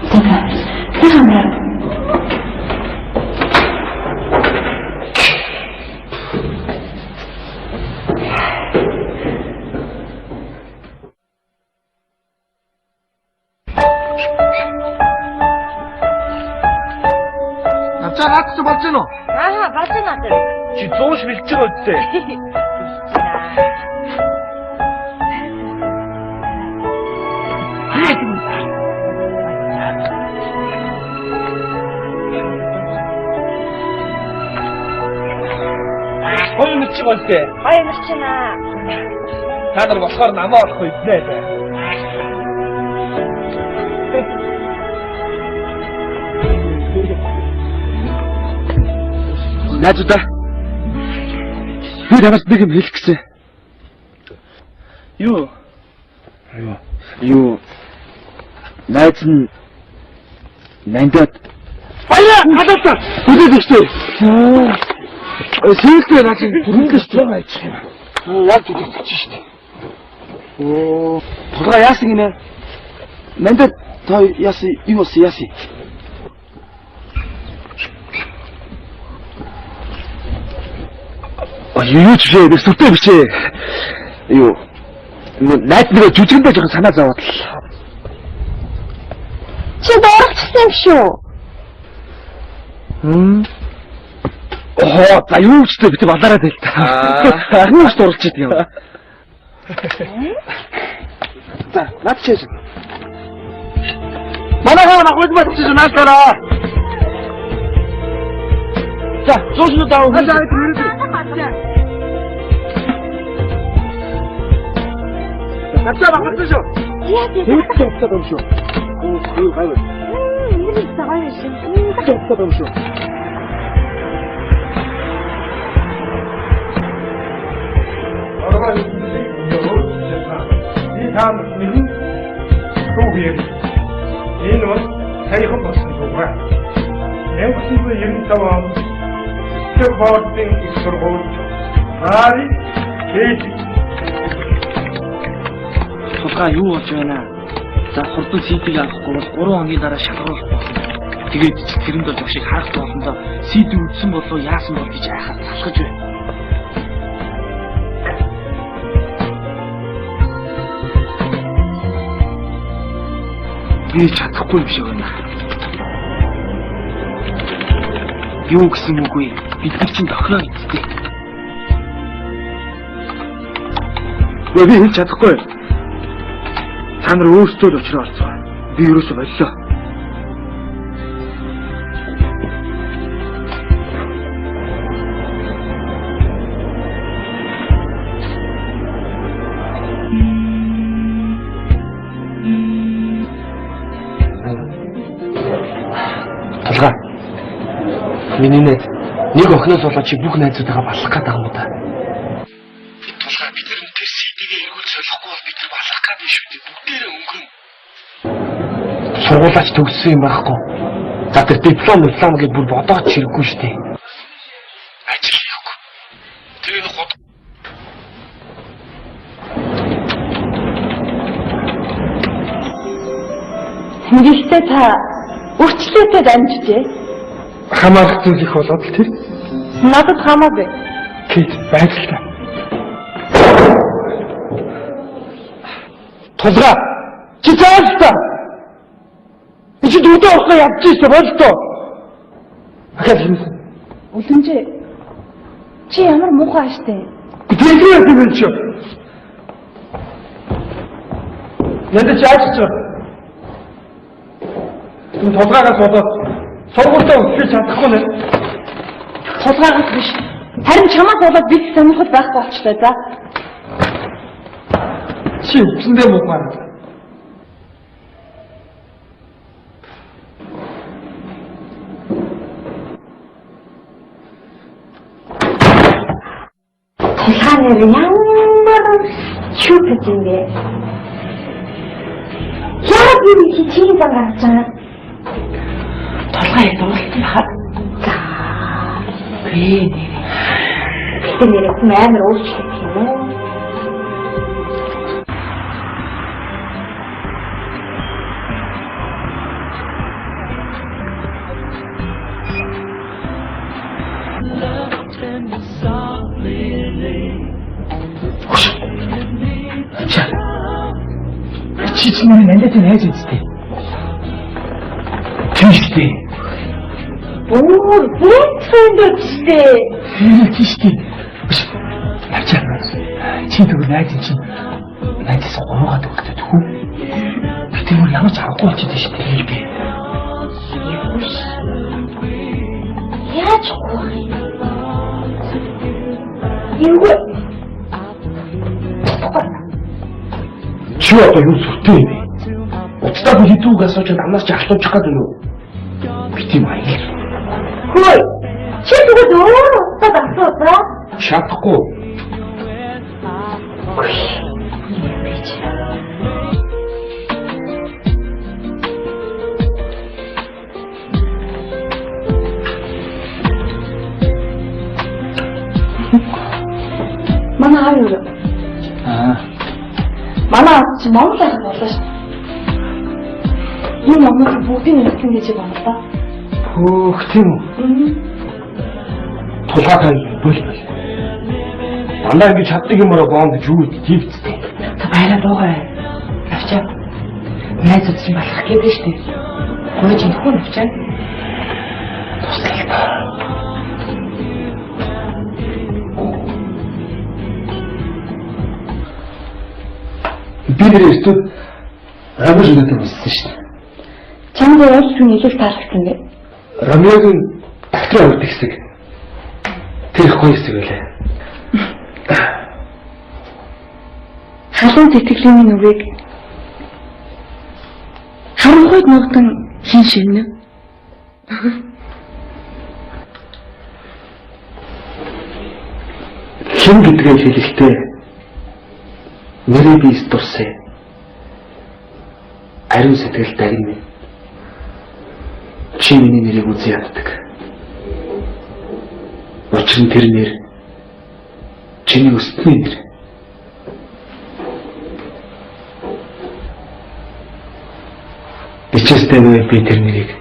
Тэгвэл
Наач болж гэнэ үү?
Болж байна.
Чи 100 ш бэлдэж байгаа үстэй. Хоёр мэдчих болтой.
Хоёр мөрчнаа.
Та нар болохоор намаа олох үзнэ дээ.
Найзуудаа. Би танаас нэг юм хэлэх гэсэн. Юу? Найз нь нандад баяа хадаа. Хүлээж өгчтэй. Сүүлдээ наач бүрэндэс байгаа юм. Яг зүгтчих шүү дээ. Тулгаа яасан гинэ? Нандад Та яасан юу болсон яасан? Юу ч биш сүртэй биш. Юу найз нэг жүжигэндээ жоохон санаа зовоод л.
Чи доорчсан юм шүү.
За юу ч бит балаараа тэл та. Юу ч дурлж идэг юм. За наад чиш. Манайхаа нахуйд батчих наасараа. За зүүн даа. Хацаа багтаж шүү.
Яа тийм
Хэвчээ юм шүү. Юу гайв.
энэ цагаан шиг.
Хэвчээ юм шүү.
이 다음 일은 소위에 이놈은 사이콘 버슨 도가 맹구신부 영사와 스텝바우팅 익스로고 말이 게이지
Тулгаа юу болж байна? За хурдан CD-г авахгүй бол 3 хоногийн дараа шалгаруулах болно. Тэгээд тэрэнд бол явшиг харах болгондоо CD үдсэн болов яасан бол гэж айхаар талхаж байна. Би чадахгүй юм шиг байна. Юу гэсэн үг вэ? Бид нар чинь тохироо гэдтэй.
Би хийж чадахгүй. Та нар өөрсдөө л очроо олцоо. Би ерөөсөө боллоо. Толгой. Миний нэг охиноос болоод чи бүх найзуудаа баллах гэдэг юм уу та? Толгой бид тэрнтэй CD-г эргүүл солихгүй бол бид нар баллах гэдэг юм шүү дээ. Бүгдээрээ өнгөрөн. Сургуулаач төгссөн юм байхгүй. За тэр диплом гэж бүр бодоод чирэггүй шүү дээ. Ажил явах. Тэр хот
Хингэлтэй та өрчлөөтэй дамжжээ.
Хамаарах зүйл их болоод л тэр.
Надад хамаагүй.
Тэд байдалтай. Толгой. Чи цаашдаа. Чи дүүтэй орох явж ирсэн болтоо. Ахад юмсан.
Үлэнжээ. Чи ямар муухай штэ.
Тэглээ юм чи. Надад чаач. Энэ толгойгоос болоод сургуультаа өсөж чадахгүй нэ.
Толгойгоос биш. Харин чамаас болоод бид сонирхол байхгүй болчихлоо за.
Чи үсэндээ муухай.
Толгойнэр ямар чүпэж юм бэ? Яа би чи гаргаж байгаа.
Толгой дууссан хаа.
За. Би нэр амар өөрчлөлт юм уу?
Чи чинь надад найз үстэй. Тийштэй.
Оо, бэцэндээ.
Тийштэй. Ачаа. Чи тэгвэл найз чинь найзаас гурваад өгдөг хүү? Би тэгвэл ямар ч аргагүй болчихсон шүү дээ би.
Яаж гоо? Юу?
Чи одоо юу сүртэй юм бэ? Уцтаа би хитүүг асууж амнаас ч ахлуучих гэдэг юу? Би тийм аяг.
Хөөе. Чи тэгвэл өөр уцтад асуусаа?
Чадахгүй.
Манай аав юу? Манай аав чи Монгол ах болоо ш. Энэ номыг бүгдийг нэгтгэн гэж байна да.
Хөөх тийм үү? Тулгаатай бол. Дандаа ингэж чаддаг юмараа боон гэж юу тийвцтэй.
Баяраа дуугай. Авчаа. Найз үзсэн болох гэдэг шүү дээ. Гойж ихгүй авчаа.
Туслалаа. Би нэр өстөд Ромеог надад үзсэн шүү дээ.
Чамд яаж ч нэлээд таалагдсан бэ?
Ромеогийн доктор аваад хэсэг. Тэр их гоё хэсэг байлаа.
Халуун сэтгэлийн нүгийг харанхуйд ногдон хин шивнэ.
Хин гэдгээ хэлэхдээ нэрээ бийс дурсаа. Ариун сэтгэл дагна. Чи миний нэрийг үзий яддаг. Учир нь тэр нэр чиний өстний нэр. Бичээстэй би тэр нэрийг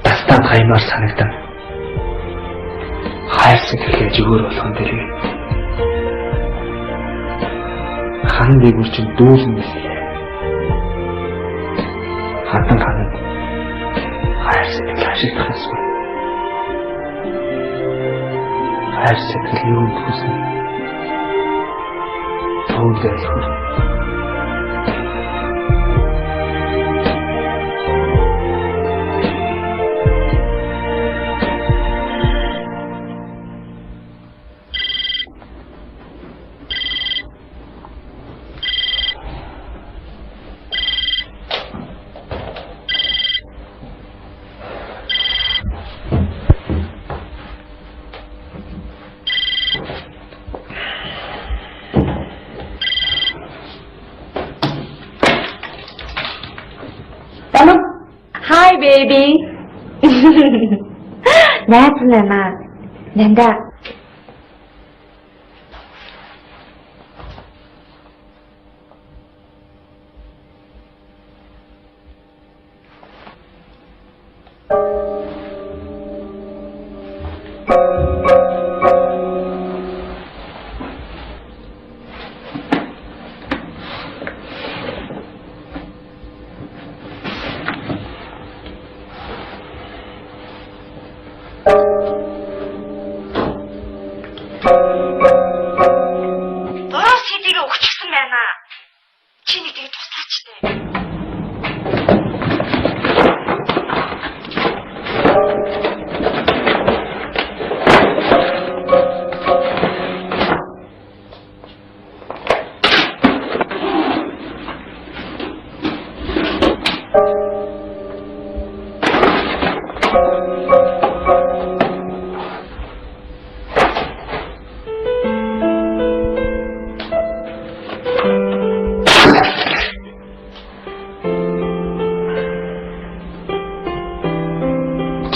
тастаад хаймаар санагдав. Хайр сэтгэлээ зүгээр болгон дэрээ. Хан дээгүүр чинь дүүлэн байсан. Хатан ханад хайр сэтгэл ашиглах ёсгүй. Хайр сэтгэл юу гэсэн төвлөрөл хөр.
Hi baby. Найз нэмаа. Нэнда.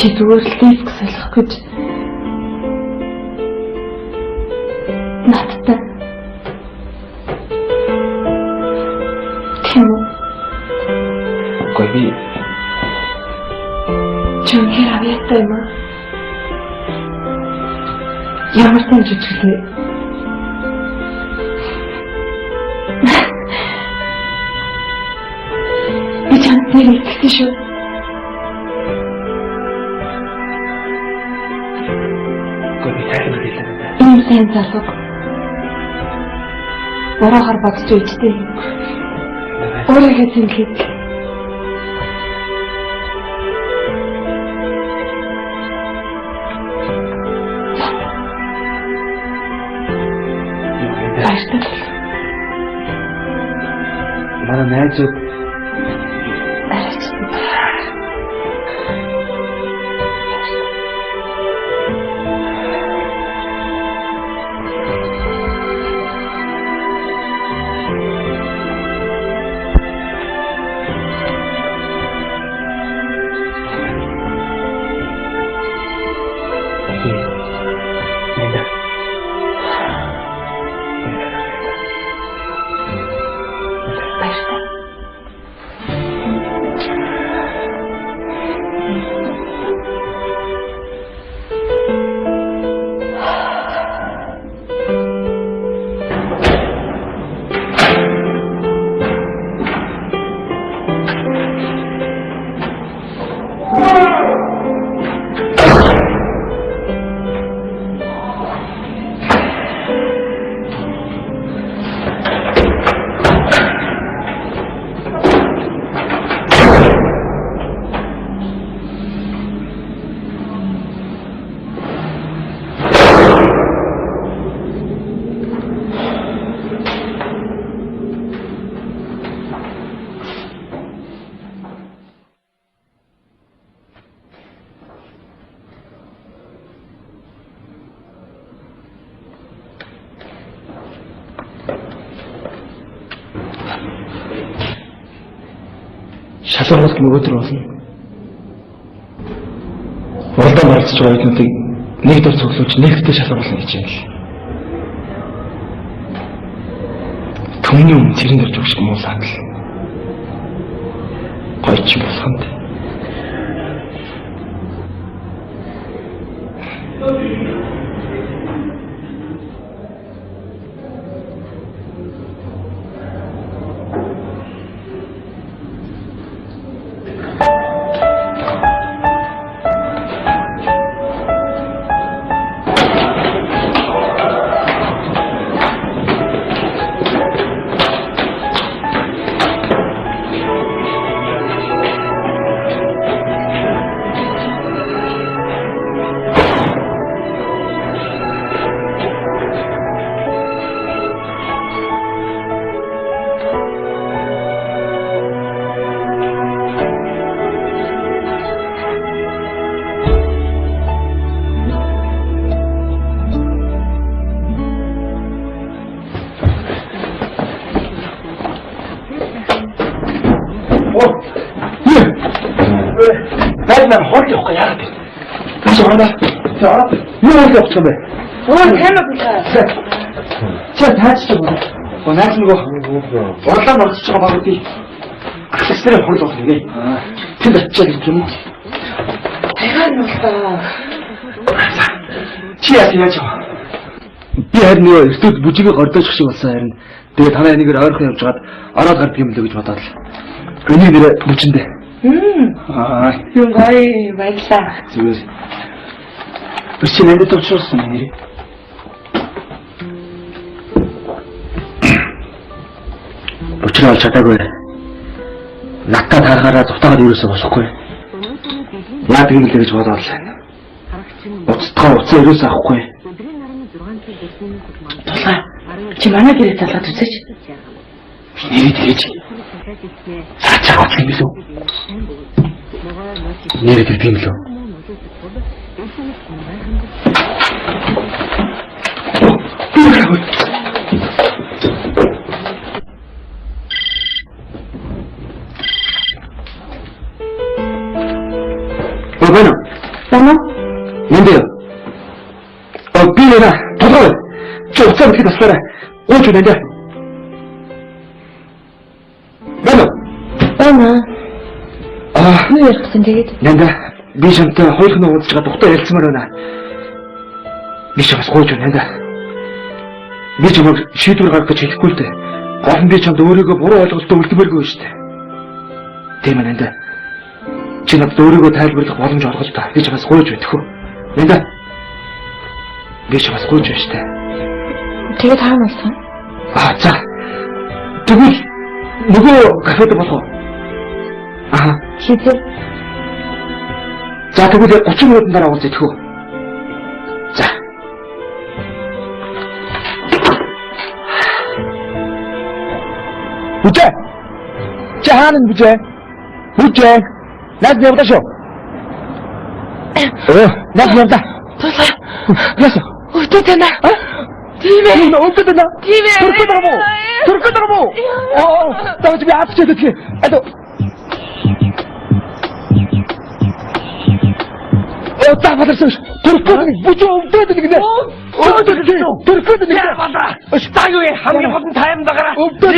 Чи зүгээр л лифт солих гэж надтай тийм үү?
Үгүй би
Чон хэр авьяатай юм аа? Ямар сайн жижиглээ. Би чамд нэр итгэсэн шүү. Энэ сайн залуу. Борохоор бодож үйдтэй. Өөрийгөө зинхийд. Баярлалаа.
Манай найзууд сургуульд нөгөөдөр болно. Уралдаан марцж байгаа юмнуудыг нэг дор цуглуулж нэгтэй шалгаруулна гэж юм л. Түмний өмнө цэрэн дөрж өгч муулаад л гойч болохонд.
Байна хол явах яагаад вэ? Юу явах юм бэ?
Таймаг билээ.
Чи таачч байна. Наач нөгөө урлаа марцж байгаа багуудыг ахлагчдын хурал болох юм. Тэнд очиж гэх юм уу?
Тайгаар нь болоо.
Чи яаж яаж аа? Би харин нөгөө эртүүд бүжигээ гордооч шиг болсон харин. Тэгээ танай нэгээр ойрхон явж гаад ороод гардаг юм лээ гэж бодоод л. Энийг нэрэ бүжиндээ.
Юм гоё баярлаа.
Зүгээр. Чи нэгэд төвчөрсөн нэрээ. Өчнөө чадаагүй. Надад харахаараа зутаагаад юусоо босохгүй. Яа тийм л гэж бодоод л байна. Уцтгаа уцаа юусоо авахгүй.
Тулаа. Чи манай гэрээ залгаад үзээч.
Нэрээ тэгэж. Цаачаа гот юм билүү? Нэрээ тэр тийм лөө. Bueno.
Sana?
Нэмдээ. Би нэ толгой. Чи уцаа битгий таслаарай. Ууч нэмдээ. Bueno.
Юу ярих гэсэн тэгээд?
Нэмдээ. Би шамтай хойлохны уудаж байгаа тухтай ярилцмаар байна. Би ч бас гооч нэмдээ. Би ч юм шийдвэр гаргах гэж хэлэхгүй л дээ. Гол нь би чамд өөрийгөө буруу ойлголтод үлдмээргүй шүү дээ. Тийм ээ нэмдээ. Чи надад өөрийгөө тайлбарлах боломж олгож та. Би ч бас гойж байх хөө. Нэмдээ. Би ч бас гойж байна штэ.
Тэгээд хаана болсон?
За. Тэгвэл нөгөө кафед болох уу?
Хизээ.
За тэгвэл 30 минутын дараа уулзъя хөө. За. Бүжээ. Чи хаана бүжээ? Бүжээ. Наад явдаа шүү. Наад явдаа.
Тулаа.
Яасан?
Өтөө танаа. Тийм ээ.
Өтөө танаа.
Тийм ээ.
Түркөд рүү. Давж би авч чаддаг. Та батарсан түркөд бүжөө өвдөд гинэ. Түркөд нэг.
Стаю хамгийн гол нь таймдагаараа. Өдөр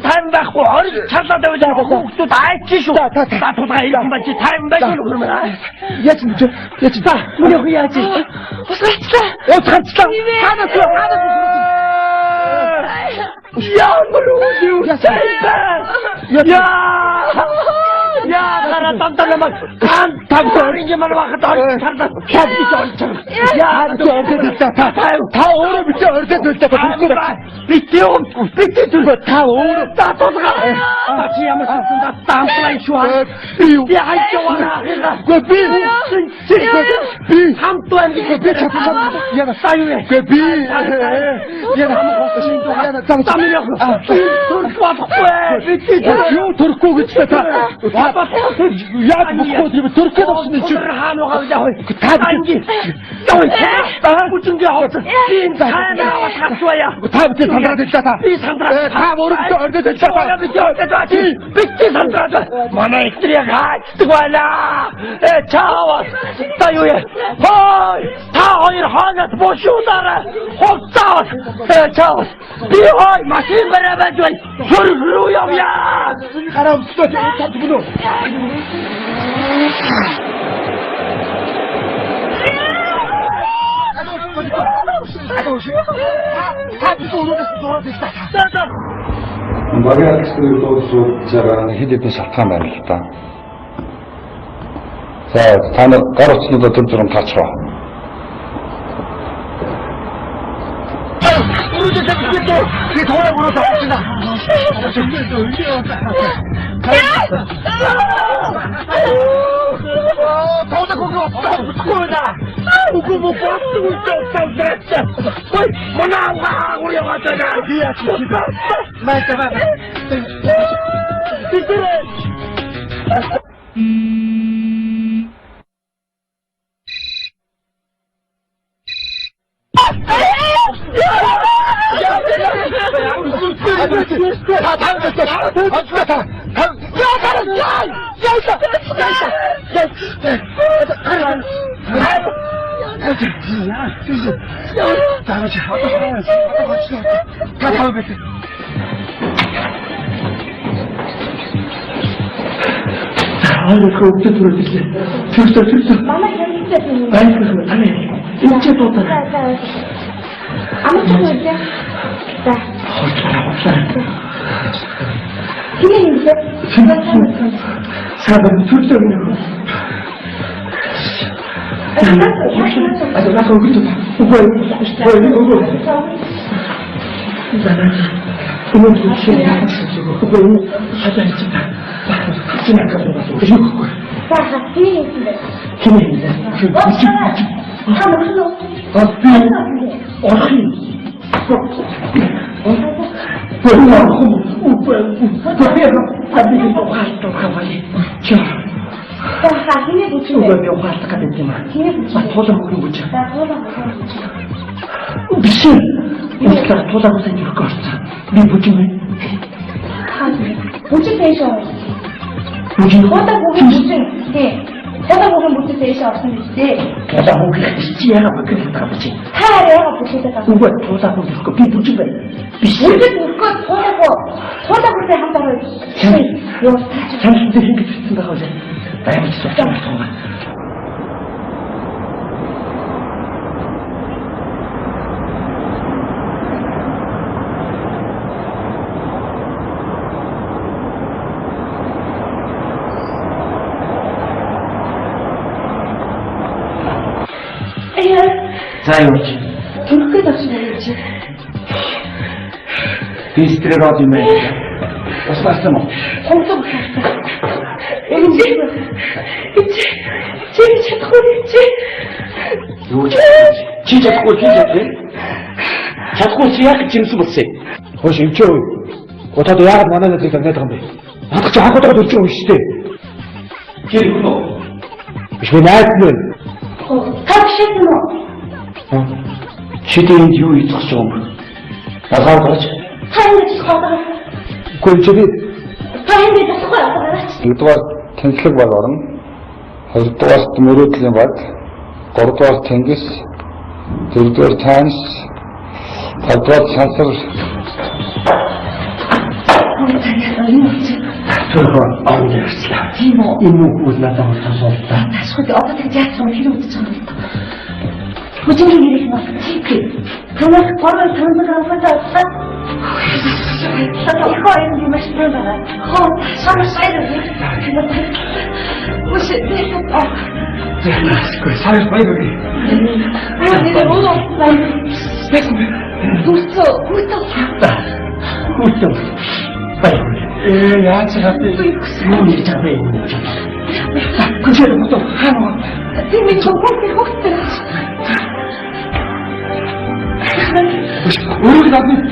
таймдаахгүй орж чарлаад байж байгаа хүүхдүүд айч шүү. Та тулгаа ирсэн бачи таймдаа шүү хөрмөө.
Яач нүч? Яач та?
Мөн яач?
Усгацлаа.
Хаана
юу? Яа, тамтамаа. Тамтамын юм авахад орж чарлаад хадж орж. Яа, та өөрөө би ордод үлдээ бүгд. Би та өөрөө та тулгаа. Чи ямар сандаа тамплай шүү. Би хайчваа. Би хамтуан би чатсан. Яна саюе. Би яна хамгаалсан шинж яна тамтамын. Турк баахгүй. Би юу турку гэж та.
яаж болохгүй тийм төрөхөд авсан чи.
хаануугаа яваа. Анги. Яваа. Бүжингээ авсан. Би цаанаа хасвая.
Та бүхэн сандраад илээ та.
Би сандраа.
Та өөрөдөө ордод илээ та.
Би сандраа. Манай ихтрийг хайцдаг байна. Чаава. Та юу яа? Хой! Та хоёр хаанаас бошуудаараа хоцоо. Чаава. Би хой машин барабад байна. Хөррөө явъя.
Гараа өстөж чадгүй.
Багийн эксперимент боловсруулж байгаа хэд хэдэн шалтгаан байна л да. За та нар гар утснуудаа төр зураг таачихаа.
Би тоо бүрөө таачна. Тоо кого Уку mo posto ito sa brecha. Hoy, manawa ako yung ata na. May tama.
Манай хэрэгцээ юм.
Энэ ч дуудаа.
Амт үгүй. За. Хинэ юм бэ?
Садан зүрхтэй юм. 아주 나서 그렇죠. 우거. 나는 이놈도 시에 나가지고 그거는 하자 했지만 지나가서 그리고
자, 같이 있는데.
기내인데 그
다 무슨 자, 힘이 붙이네. 힘이 붙이네. 나
미친! 어떻게 도다고 생길 것 같아. 네 무중에?
무중 대셔.
무중?
보다 보기 무중. 네. 보다 보기 무중 대셔 없으면
보다 보기 지혜가 막 그랬다 보지.
하래가 보시다가.
누가 보다 보기 그 비무중에? 미친!
무중 그 보다 볼 때 한 번을.
잠시 힘이 쓴다고 하지. 나의 진짜 정말. За юу чи?
Төрөхөд очсон юм чи.
Бистрээр од юм ээ. Уснасан уу?
Хонцог хатсан. Чи чадахгүй чи.
Юу чи чадахгүй чи чадахгүй чи яг чимсэн болсон. Хөөш имчөө. Отод яг манайд л ингээд байгаа юм бэ. Надад чи хагад орж ирж шүү дээ. Чи юу? Биш би найд нь.
Тав шийдэн үү?
Чи тэнд юу хийх гэж байгаа юм бэ? Насаар гарч.
Хайрч хоолой.
Гүн чи
Хайрч хоолой.
Нэгдүгээр тэнцлэг баг орно. Хоёрдугаар мөрөөдлийн баг. Гуравдугаар тэнгис. Дөрөвдүгээр цаанс. Тавдугаар сансар. Тэрхүү авчихлаа.
Тийм үү?
Энэ үг надад сонсоолаа.
Ашгүй одоо тэг яасан хэрэг үзэж байгаа юм бэ? Бүжингийн хэрэг нь тийм. Танаас гурван таньдаг авахтаа оцсон. Сатаа хоо юм маш байна. Хоо сар сайраа. Үгүй дээ.
Яаскай сайн баяр.
Нэр өөрөө Гүцөө.
Баяр. Яаж хатээ юу хийж байгаа юм бэ? Күчээр мотор хаана?
Тийм ээ хогтой.
Өөрөө надад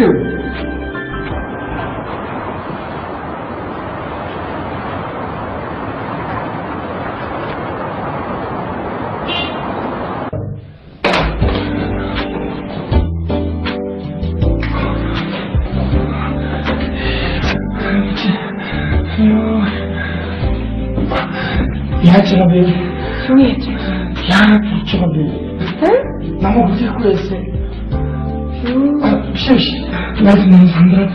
яаж байгаа бэ?
Юу яаж вэ?
Яагаад болж байгаа бэ? Намайг хүлээхгүй байсан. Биш. Яаж нэг сандраад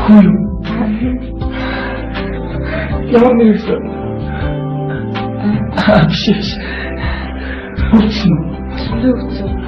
хүү. Ямар нэг юм. Биш. Үгүй.
Лүцүү.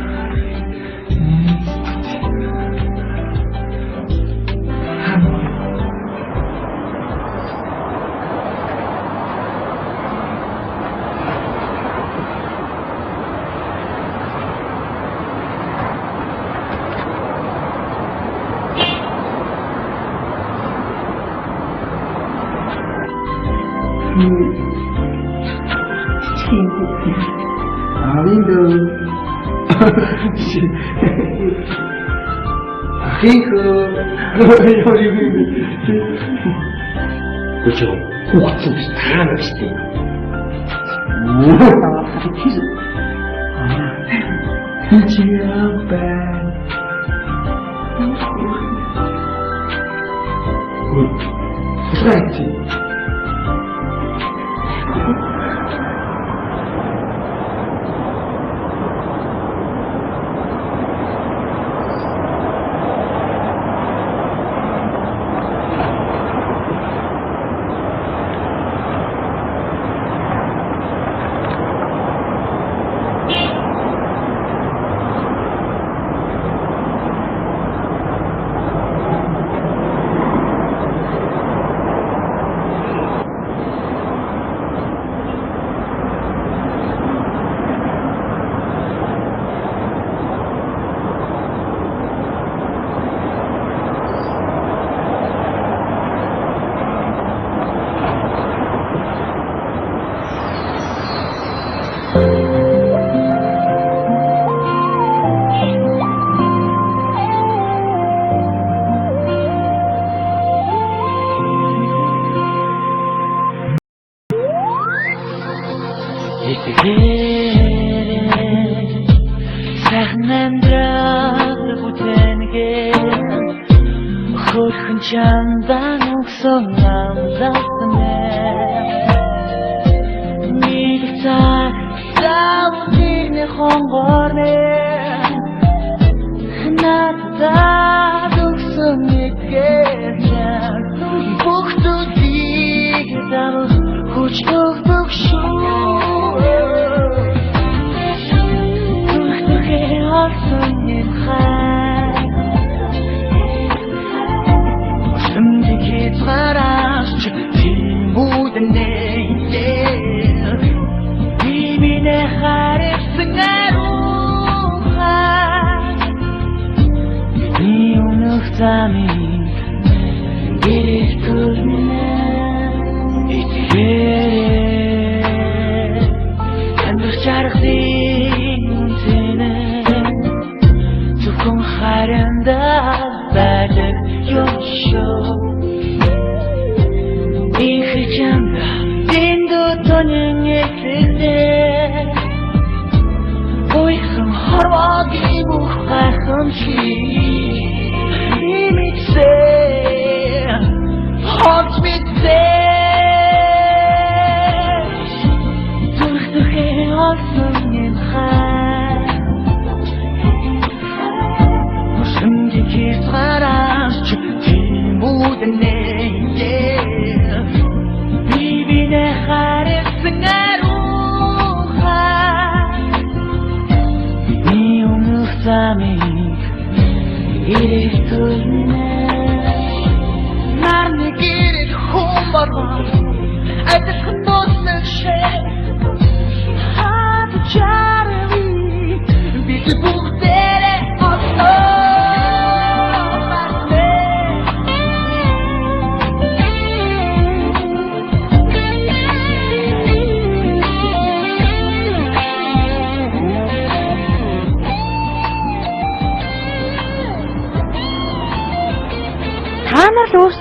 그렇죠. 호흡 다 넣으시대.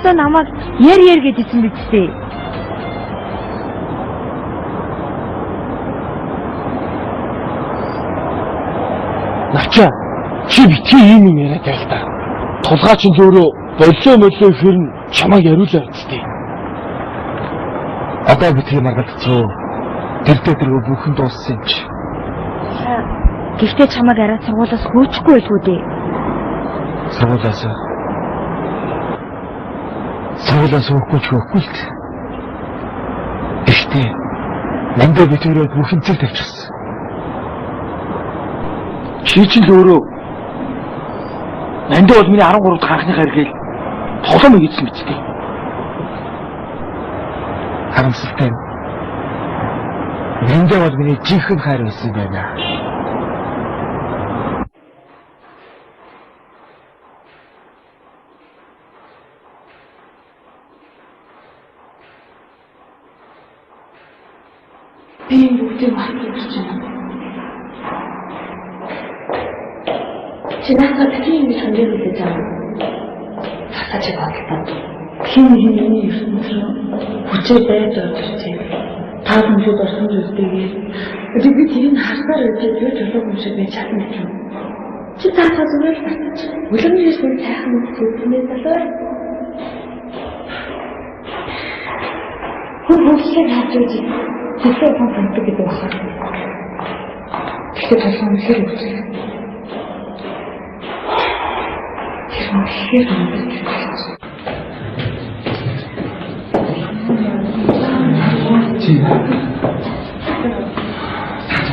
Өөртөө намайг яр гэж хэлсэн биз дээ.
Начаа чи битгий ийм юм яриад байл та. Тулгаач нь өөрөө боллоо ихээр нь чамайг яриулаа үстэй.
Одоо битгий маргадцоо. Тэр дөрөв бүхэн дууссан юм чи.
Гэхдээ чамайг арай сургуулаас хөөчихгүй байлгүй дээ.
Сургуулаас уухгүй ч хөөхгүй л. Гэхдээ нандаа битгийрээ бүхэн цэг тавьчихсан. Чи ч л өөрөө нандаа бол миний 13 дахь анхны хэргээл тоглоом хийсэн биз дээ. Харамсалтай. Нандаа бол миний жинхэнэ хайр байсан байна.
Би бүгдийг мартаж байна. Чи надад тийм их хандаад байгаа. Цацаж байгаа. Хин миний ертөнцийн хүчээр байж байгаа. Та бүхэнд орсон зүйлтэйгээ би тэрийг харсаар байж чөлөө юм шиг байж чадна гэж юм. Чи цаашаа зүгээр л батж. Үлэмжээс нь сайхан үзүүлнэ болоо. Хүн хүчлээ хаач үзье. Тэсээ фонтонтой гэдэг байна. Тэгэхээр толгой нь хэр үгүй. Тэр нь хэр үгүй. Чи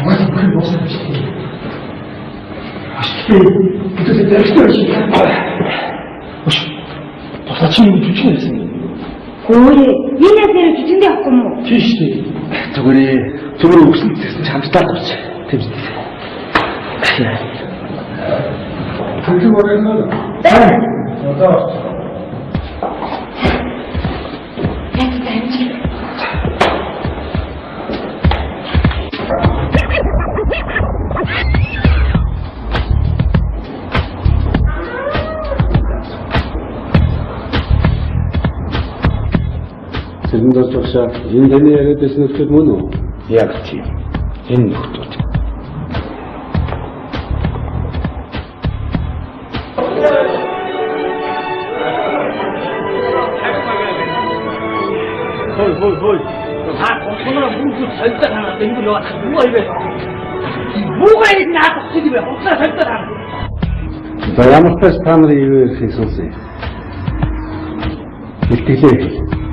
What is the most of it? Because the exploration. Тусачны жүжиг байсан.
Хөөе, энэ нэр жүжигэндээ авахгүй юм уу?
Тийм шүү дээ. Зүгээр өгсөн гэсэн хамтдаа гарч. Тийм шүү дээ.
Бүгд мөрөнд. Одоо
Сэрэнд орчгошаа энэ таны яриад байсан нөхдөд мөн үү?
Яг тийм. Энэ нөхдүүд.
Хой. Хаагаа бүгд солиод хараад ингэж яваад юу аяа. Бүгд наад чиглээ хуцаа солиод хараад.
За ямар ч тач та нарын юу ярих хэлсэн. Илтгэлээ.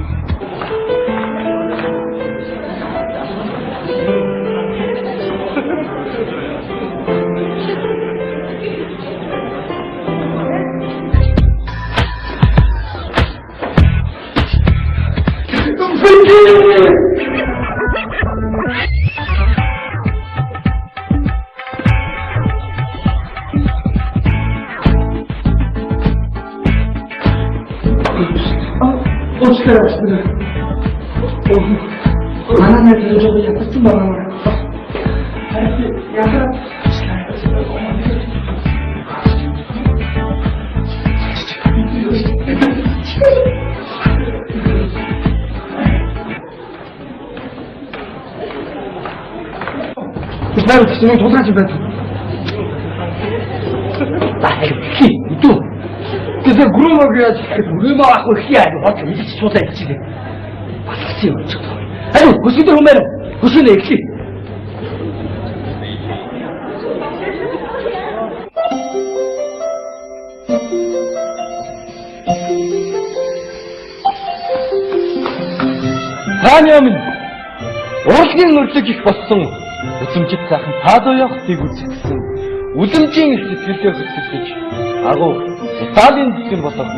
Манай нэг жоо явсан байна. Яагаад
Бисаар үсгийн тулгаж байна. Хи, итүү. Тэгээ гүрмэг яаж гүрмэг ахгүй хиаа бод хэлж чуулаа хэлчихээ. Басчих юм ч. Аюу, хүсгийдэр хүмүүс хүсэнэ эхлэе. Хааны өмнө урлагийн өрлөг их болсон үзэмжит сайхан таадуу явахыг үзсэн. Үлэмжийн сэтгэлдээ хөсөлдөж агуу Италийн зүгэн болох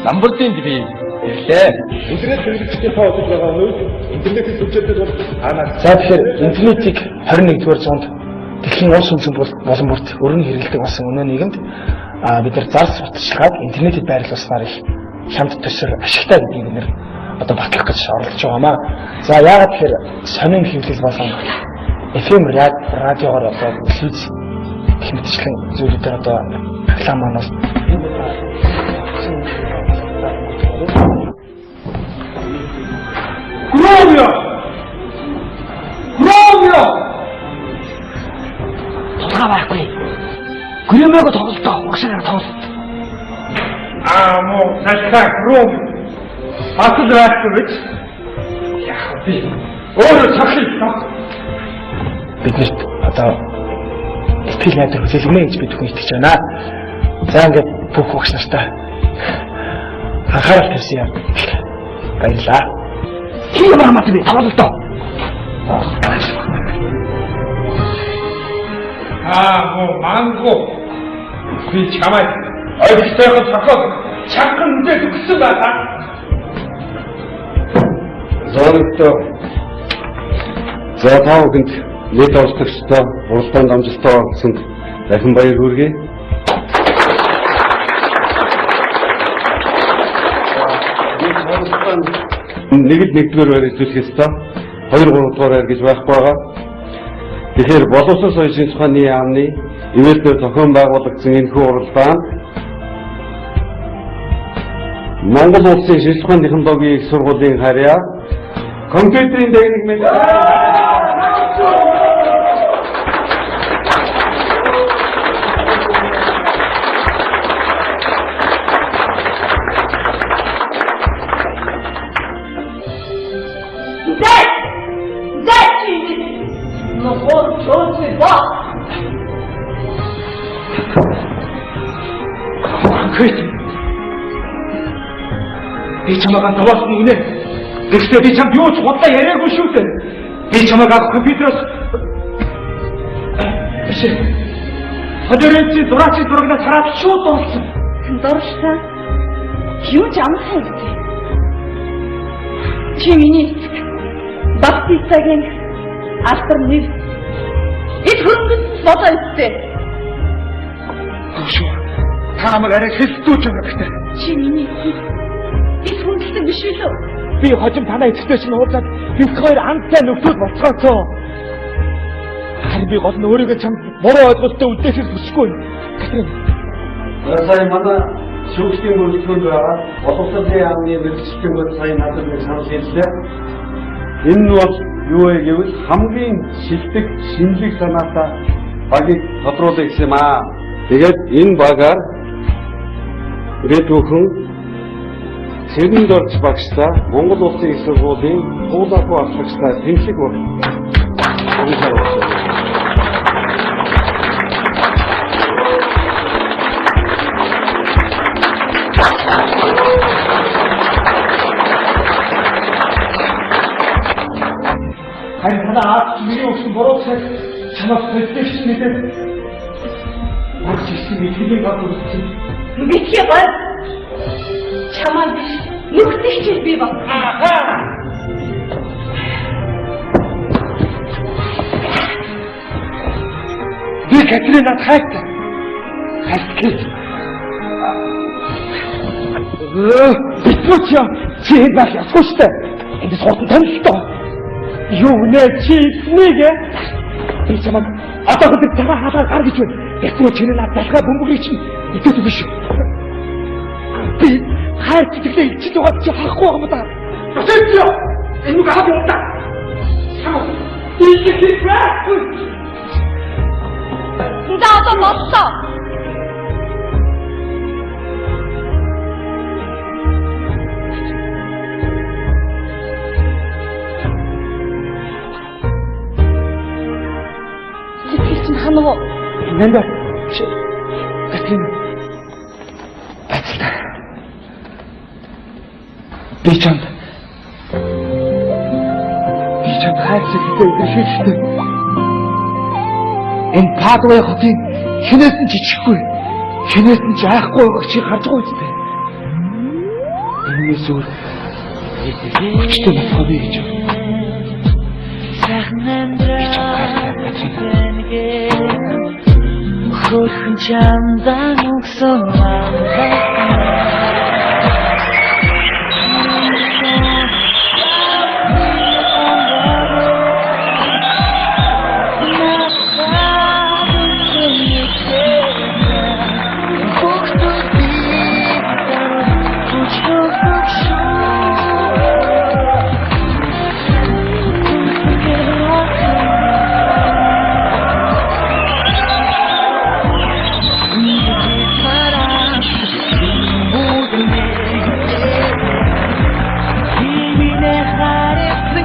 Ламбордын бие ирлээ.
интернет хэрэглэгчдийн тоо удаж байгаа нь интернетийн сүлжээтэй бол хаанаа.
За тэгэхээр интернетийг 21-р зуунд дэлхийн улс үндэстэн болон бүрт өргөн хэрэглэдэг болсон өнөө нийгэмд бид нар зарц утасчилгааг интернетэд байрлуулснаар их хямд төсөр ашигтай гэдгийг бид нар одоо батлах гэж оролдож байгаамаа. За яагаад тэгэхээр сонин хэвлэл болон FM радиогоор одоо хэлж хэмтчлэн зүйлүүдээр одоо реклам манаас Громё! Тулгаа байхгүй. Громёг тоглолтоо угшаар тоглолт.
Муу, нашаа гром. Асуу дэвч. Яах вэ?
Би өөрөө цахил биднэрт одоо сэтгэл найдвар хүлээлгэнэ гэж бид хүн итгэж байна. За ингээд бүх багш нартай анхаарал тавьсан юм. Баярлалаа. Чи ямар амт би тавлаа. 망고 그 참아 어디서요 자꾸 잠깐 문제 듣고 나가
Зоригтой за тав хүнд нийт орчдогчтой уралдаанд амжилттай олгосонд дахин баяр хүргэе. Нэгдүгээр байр үзүүлэх ёстой. 2 3 дугаар байр гэж байхгүй байгаа. Тэгэхээр боловсон соёлын тухайны яамны ивэлтээр зохион байгуулагдсан энэхүү уралдаанд Монгол улсын шилжих ухааны технологийн их сургуулийн харьяа компьютерийн техник
Би чамайг даваасан үнэ. Гэхдээ би чамд юу ч бодлоо яриаггүй шүү дээ. Би чамайг компьютероос биш. Хадэрэнчи дураачи дурагнаа хараад шууд дууссан.
Доршсан. Юу ч амархан үгүй. Чи миний баптистагийн алтар нэр. Эд хөрөнгөс бодоо үстэй.
Гошоо. Та намайг арай хэлтүүч юм гэхдээ.
Чи миний эд хүндлэн биш үү?
Би хожим танаа эцэгтэй чинь уулзаад бид хоёр анцтай нөхдөд болцгооцоо. Харин би гол нь өөрийгөө чамд буруу ойлголттой үлдээхийг хүсэхгүй.
Сая манай шүүгчдийн бүрэлдэхүүнд байгаа боловсон яамны мэргэжлийн бод сая надад нэг санал хэллээ. Энэ нь бол юу вэ гэвэл хамгийн шилдэг шинжлэх санаатай багийг тодруулах гэсэн юм аа. Тэгээд энэ багаар редүүхэн Цэрэн дорж багштай Монгол улсын их сургуулийн туулаагүй ахлагчтай тэмцэг байна.
Харин танаа миний өгсөн буруу цаг чамаас хэлдэгч мэдээ. Марч ирсэн мэдлэгийг авсан.
Мэдхий гой. Чамаа биш. Нүхтэй чи би ба.
Би Катринад хайртай. Хайртай. Битүүч чи энэ байх ёсгүй шүү дээ. Энд суудсан танилтаа. Юу нэ чи нэг би чамд одоо хөдөлж байгаа хатаа гар гэж байна. Яцгүй чиний над талхаа бөмбөгний чинь идэв биш шүү. Би хайр сэтгэлээ ичиж байгаа чи харахгүй юм да. Тэсэё. Энэ үг хаад юм да. Чамаа.
За одоо боллоо. Ханаа
Нэнда Катрин Бацлаа би чамд хайр сэтгэлээ илэрхийлжтэй энэ Падвай хотын хинээс нь жижиггүй хинээс нь жаахгүй байгааг чи харж байгаа үстэй энэс үр өчтөн болохгүй гэж
Хөрхөн чамдан өгсөн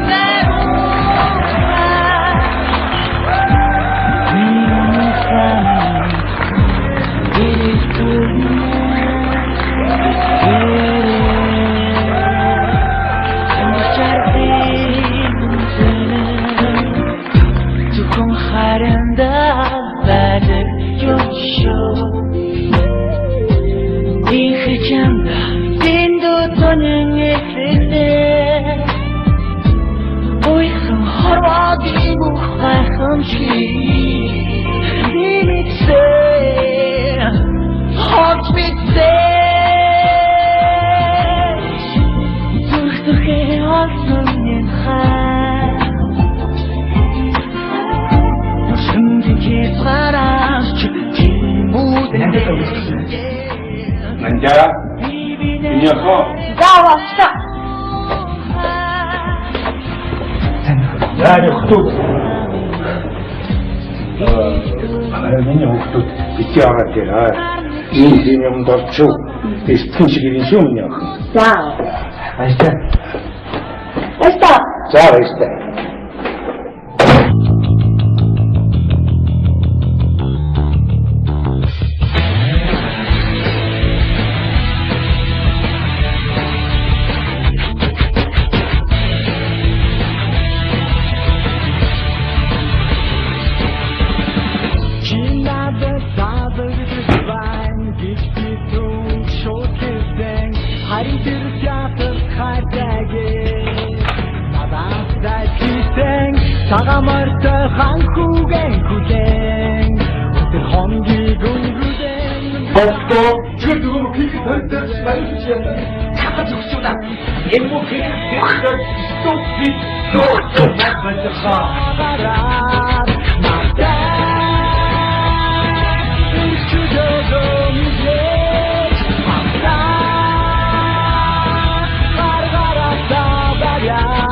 dejar 쫓아 이해장가 빈도 도능했을 때 오이성 허락이 무화함시 리믹세 헛빛세 두둑해 없는 하 숨기게 바라 죽지 못해
난자 이 녀석
나왔어.
야, 저 흑도 알면 흑도 믿지 않았대라 인생용 덕초 스푼식이 시험냐
와우.
맛있다.
맛있다.
자, 맛있다.
사과말도 한국엔 구경 어떤 홍기군 구경
또 지금 누구 뭐 그렇게 덜덜 말해주지 않나 잠깐 죽소다 옛모 그냥 내가 쏙
사과라 맞다 주저도 미제 맞다 가라가라 사바야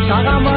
사과만